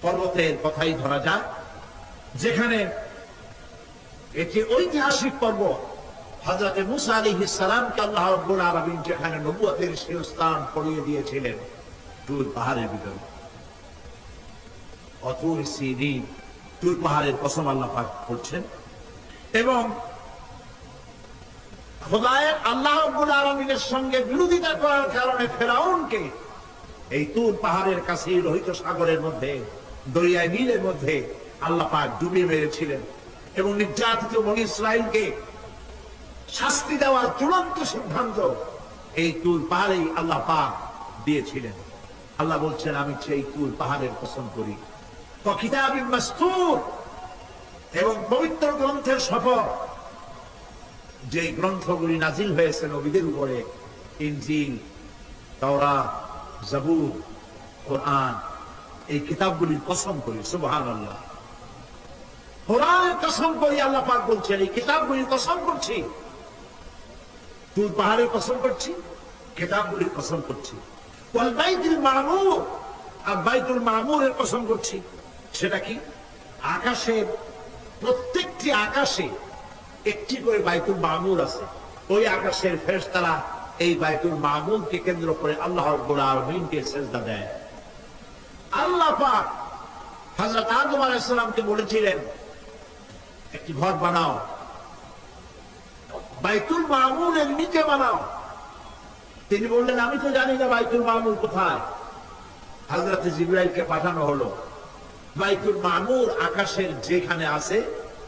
পর্বতের কথাই ধরা যাক, যেখানে এটি ঐতিহাসিক পর্বত। হযরত মূসা আলাইহিস সালামকে আল্লাহ রাব্বুল আলামিন যেখানে নবুয়তের শিরস্থান পরিয়ে দিয়েছিলেন, তুর পাহাড়ের ভিতরে। অতুর সিনিন, তুর পাহাড়ের কসম আল্লাহ পাক করছেন। এবং খোদায়ের আল্লাহ রাব্বুল আলামিনের সঙ্গে বিরোধিতা করার কারণে ফেরাউনকে এই তুর পাহাড়ের কাছে লোহিত সাগরের মধ্যে, দরিয়ায় নীলের মধ্যে আল্লাহ পাক ডুবিয়ে মেরেছিলেন এবং নির্যাতিত বনী ইসরাইলকে শাস্তি দেওয়ার চূড়ান্ত সিদ্ধান্ত এই তুর পাহাড়েই আল্লাহ পাক দিয়েছিলেন। আল্লাহ বলছেন, আমি সেই তুর পাহাড়ের কসম করি, কিতাবিম মাসতুর, এবং পবিত্র গ্রন্থের শপথ, যে গ্রন্থগুলি নাজিল হয়েছে নবীদের উপরে, ইনজিল, তাওরাত, জাবুর, কোরআন, এই কিতাবগুলির কসম করি। সুবহানাল্লাহ। কোরআনের কসম করি, আল্লাহ পাক বলছেন, এই কিতাবগুলির কসম করছি। তুর পাহাড়ের কসম করছি, কিতাবগুলির কসম করছি। ওয়াল বাইতুল মা'মুর, আর বাইতুল মা'মুরের কসম করছি। সেটা কি? আকাশের প্রত্যেকটি আকাশে একটি করে বাইতুল মা'মুর আছে। ওই আকাশের ফেরেশতারা এই বাইতুল মা'মুরকে কেন্দ্র করে আল্লাহ রাব্বুল আলামিনকে সিজদা দেয়। আল্লাহ পাক হযরত আদম আলাইহিস সালামকে বলেছিলেন, একটি ঘর বানাও, বাইতুল মা'মুরের নিচে বানাও। তিনি বললেন, আমি তো জানি না বাইতুল মা'মুর কোথায়। হযরত জিবরাইলকে পাঠানো হলো। বাইতুল মা'মুর আকাশের যেখানে আছে,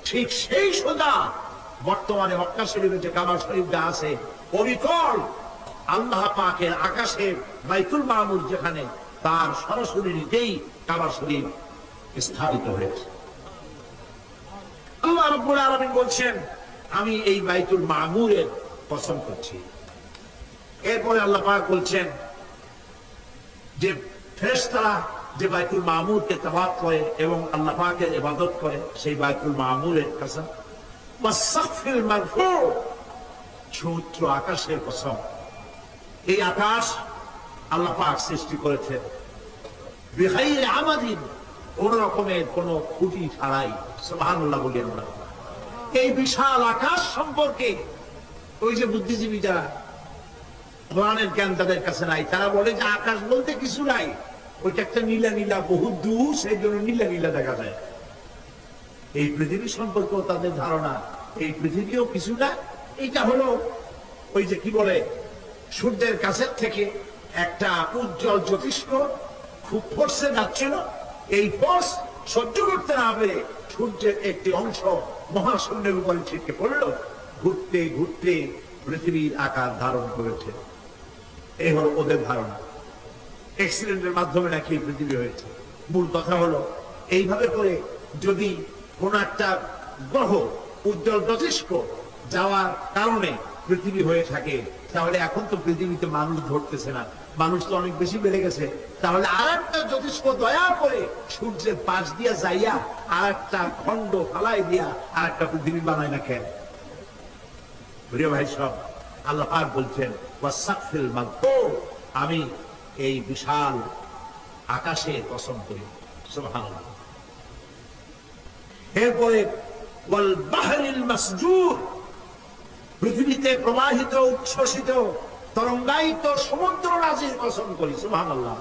ঠিক সেই সোজা বর্তমানে মক্কা শরীফে যে কাবা শরীফটা আছে, অবিকল আল্লাহ পাকের আকাশের বাইতুল মা'মুর যেখানে, তার সরাসরি নিচেই কাবা শরীফ স্থাপিত হয়েছে। আল্লাহ রাব্বুল আলামিন বলছেন, আমি এই বাইতুল মা'মুরের কসম করছি। এরপরে আল্লাহ পাক বলছেন যে ফেরেশতারা যে বাইতুল মা'মুরকে তাওয়াফ করে এবং আল্লাহ পাকের ইবাদত করে, সেই বাইতুল মা'মুরের কসম। ওয়াস সাকফিল মারফু, সমুদ্র আকাশের কসম, এই আকাশ আল্লাহ পাক সৃষ্টি করেছেন বিগাইরি আমাদিন, কোন রকমের কোন খুঁটি ছাড়াই। সুবহানাল্লাহ বলি আমরা। এই বিশাল আকাশ সম্পর্কে ওই যে বুদ্ধিজীবী যারা, কোরআনের জ্ঞান তাদের কাছে নাই, তারা বলে যে আকাশ বলতে কিছু নাই, ওইটা একটা নীলা নীলা বহু দূর, সেই জন্য নীলা নীলা দেখা যায়। এই পৃথিবী সম্পর্কেও তাদের ধারণা এই পৃথিবীও কিছু না, এইটা হলো ওই যে কি বলে সূর্যের কাছের থেকে একটা উজ্জ্বল জ্যোতিষ্ক খুব ফোর্সে যাচ্ছিল, এই ফোর্স সহ্য করতে না পেরে সূর্যের একটি অংশ মহাশূন্যের উপরে ছিটকে পড়ল, ঘুরতে ঘুরতে পৃথিবীর আকার ধারণ করেছে। এই হলো ওদের ধারণা। অ্যাক্সিডেন্টের মাধ্যমে নাকি পৃথিবী হয়েছে। মূল কথা হলো এইভাবে করে যদি কোন একটা গ্রহ উজ্জ্বল জ্যোতিষ্ক যাওয়ার কারণে পৃথিবী হয়ে থাকে, তাহলে এখন তো পৃথিবীতে মানুষ ধরতেছে না, মানুষ তো অনেক বেশি বেড়ে গেছে, তাহলে আর একটা জ্যোতিষ্ক দয়া করে সূর্যের পাশ দিয়া যাইয়া আর একটা খন্ড ফালাই দিয়া আর একটা পৃথিবী বানায় না কেন? প্রিয় ভাই সব, আল্লাহ পাক বলছেন ওয়াসাকফিল মাগফুর, আমি এই বিশাল আকাশে কসম করি। সুবহানাল্লাহ। এরপরে ওয়াল বাহরিল মাসজুর, পৃথিবীতে প্রবাহিত উচ্ছ্বসিত তরঙ্গায়িত সমুদ্র রাজির কসম করি। সুবহানাল্লাহ।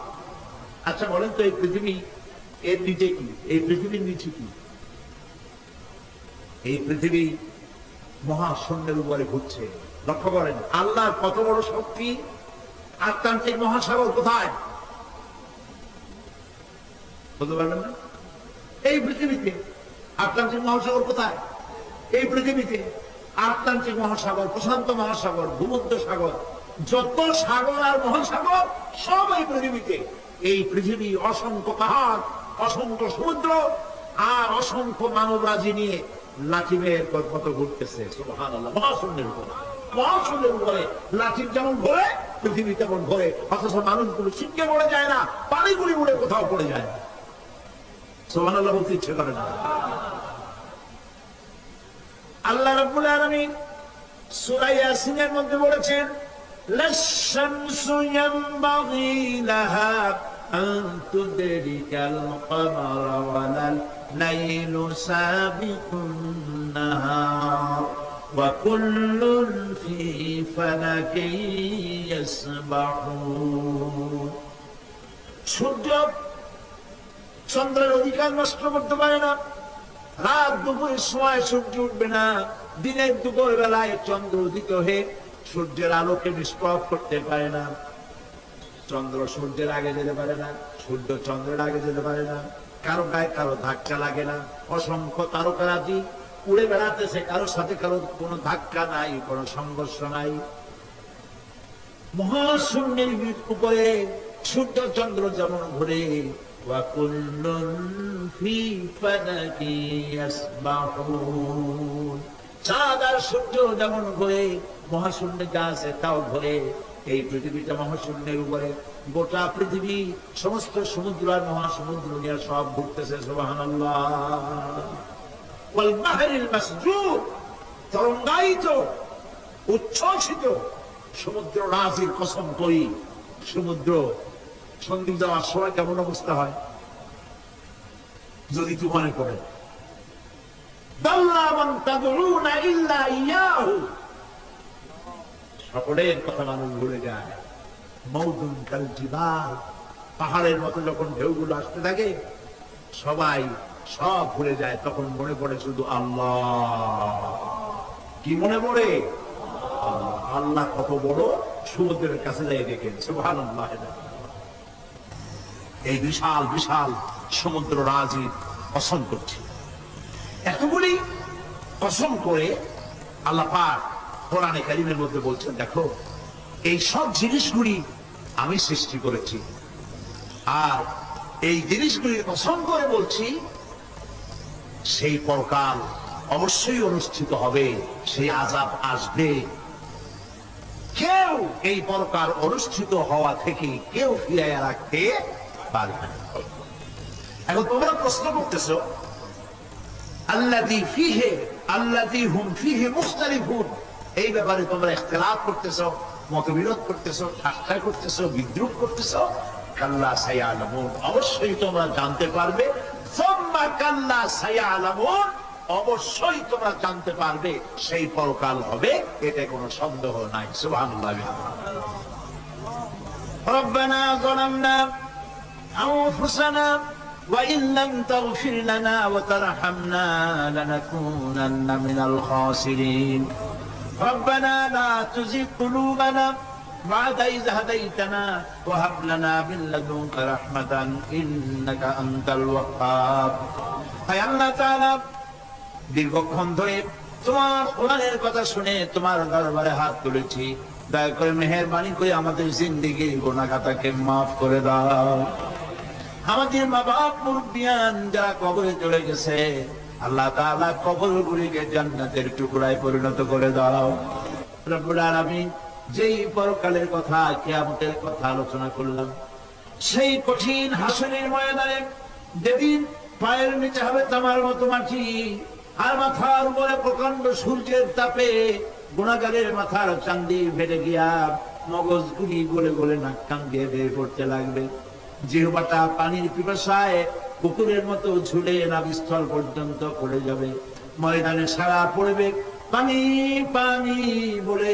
আচ্ছা বলেন তো, এই পৃথিবী এর নিচে কি? এই পৃথিবীর নিচে কি? এই পৃথিবী মহাশূন্যের উপরে ঘুরছে। লক্ষ্য করেন আল্লাহর কত বড় শক্তি। আটলান্টিক মহাসাগর কোথায় বলতে পারবেন না? এই পৃথিবীতে। আটলান্টিক মহাসাগর কোথায়? এই পৃথিবীতে। আটলান্টিক মহাসাগর, প্রশান্ত মহাসাগর, ভূমধ্য সাগর, যত সাগর আর মহাসাগর সব এই পৃথিবীতে। এই পৃথিবী অসংখ্য পাহাড়, অসংখ্য সমুদ্র আর অসংখ্য মানবরাজি নিয়ে লাঠিমের মতো ঘুরতেছে। সুবহানাল্লাহ। মহাশূন্যের উপরে, মহাশূন্যের উপরে লাঠির যেমন ঘোরে পৃথিবী তেমন ঘোরে, অথচ মানুষগুলো ছিটকে পড়ে যায় না, পানিগুলি উড়ে কোথাও পড়ে যায় না। সুবহানাল্লাহ বলতে ইচ্ছে করে না। আল্লাহ রাব্বুল আলামিন সূরা ইয়াসিনের মধ্যে বলেছেন লাশ-শামসু ইয়ানবাগি লাহা আন তুদরিকাল কমারা ওয়ালাল লাইলু সাবিকুন নাহার ওয়া কুল্লুন ফি ফালাকিন ইয়াসবাহুন। সূর্য চন্দ্রের অধিকার নষ্ট করতে পারে না, রাত দুপুরের সময় সূর্য উঠবে না, দিনের দুপুর বেলায় চন্দ্র উদিত হয়ে সূর্যের আলোকে নিষ্প্রভ করতে পারে না। চন্দ্র সূর্যের আগে যেতে পারে না, সূর্য চন্দ্রের আগে যেতে পারে না, কারো গায়ে কারো ধাক্কা লাগে না। অসংখ্য তারকারাজি উড়ে বেড়াতেছে, কারোর সাথে কারো কোনো ধাক্কা নাই, কোনো সংঘর্ষ নাই। মহাশূন্যের উপরে সূর্য চন্দ্র যেমন ঘুরে, চাঁদ আর সূর্য যেমন ঘোরে, মহাশূন্যে যা আছে তাও ঘোরে। এই পৃথিবীটা মহাশূন্যের উপরে, গোটা পৃথিবী সমস্ত সমুদ্র আর মহাসমুদ্র নিয়ে সব ঘুরতেছে। সুবহানাল্লাহ। ওয়াল বাহরিল মাসজুর, তরঙ্গায়িত উচ্ছ্বসিত সমুদ্র রাজির কসম করি। সমুদ্র সন্ধি যাওয়ার সময় কেমন অবস্থা হয় যদি তুফানে পড়ে? সকলের কথা মানুষ ভুলে যায়। মওজুন কাল জিবাল, পাহাড়ের মতো যখন ঢেউগুলো আসতে থাকে সবাই সব ভুলে যায়, তখন মনে পড়ে শুধু আল্লাহ। কি মনে পড়ে? আল্লাহ কত বড়, সমুদ্রের কাছে যাই দেখেন। সুবহানাল্লাহ। এই বিশাল বিশাল সমুদ্র রাজির কসম করছে। এতগুলি কসম করে আল্লাহ পাক কোরআনে কারীমের মধ্যে বলছেন, দেখো এই সব জিনিসগুলি আমি সৃষ্টি করেছি, আর এই জিনিসগুলির কসম করে বলছি সেই পরকাল অবশ্যই অনুষ্ঠিত হবে, সেই আযাব আসবে। কেউ এই পরকাল অনুষ্ঠিত হওয়া থেকে কেউ ফিরাইয়া রাখতে পারবে না। এখন তোমরা প্রশ্ন করতেছ আল্লাযী ফীহি আল্লাযী হুম ফীহি মুখতালিফুন, এই ব্যাপারে তোমরা ইখতিলাফ করতেছো, মতবিরোধ করতেছো, ঠাট্টা করতেছো, বিদ্রুপ করতেছো। কাল্লা সায়ালামুন, অবশ্যই তোমরা জানতে পারবে। সুম্মা কাল্লা সায়ালামুন, অবশ্যই তোমরা জানতে পারবে সেই পরকাল হবে, এতে কোনো সন্দেহ নাই। সুবহানাল্লাহ। রব্বানা যালামনা আনফুসানা ওয়া ইন লাম তাগফির লানা ওয়া তারহামনা লানাকুনান্না মিনাল খাসিরিন। রব্বানা লা তুযিগ কুলুবানা বা'দা ইয হাদাইতানা ওয়া হাব লানা মিন লাদুনকা রাহমাতান ইন্নাকা আনতাল ওয়াহ্হাব। হে আল্লাহ তাআলা, দীর্ঘক্ষণ ধরে তোমার কোরআনের কথা শুনে তোমার দরবারে হাত তুলেছি, দয়া করে মেহেরবানি করে আমাদের জিন্দেগির গুনাহ খাতাকে মাফ করে দাও। আমাদের মা বাপ মুরব্বিয়ান যারা কবরে চলে গেছে, আল্লাহ তাআলা কবরগুলিকে জান্নাতের টুকরায় পরিণত করে দাও। রব্বুল আলামিন, যেই পরকালের কথা, কিয়ামতের কথা আলোচনা করলাম, সেই কঠিন হাসরের ময়দানে যেদিন পায়ের নিচে হবে তামার মতো মাটি, আর মাথার উপরে প্রকাণ্ড সূর্যের তাপে গুনাহগারের মাথার চান্দি ফেটে গিয়া মগজগুলি গলে গলে নাক কান দিয়ে বের করতে লাগবে। জিহ্বাটা পানির পিপাসায় পুকুরের মতো ঝুলে নাভিস্থল পর্যন্ত পড়ে যাবে। ময়দানে সারা পড়বে পানি পানি বলে।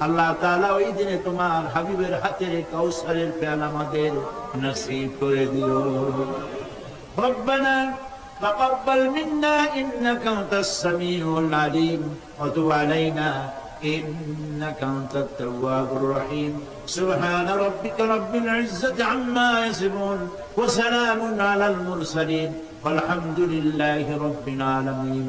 আল্লাহ তাআলা ওই দিনে তোমার হাবিবের হাতের কাউসারের পেয়ালা আমাদের নসিব করে দিও। রব্বানা تقبل منا إنك أنت السميع العليم وتب علينا إنك أنت التواب الرحيم. سبحان ربك رب العزة عما يصفون وسلام على المرسلين والحمد لله رب العالمين.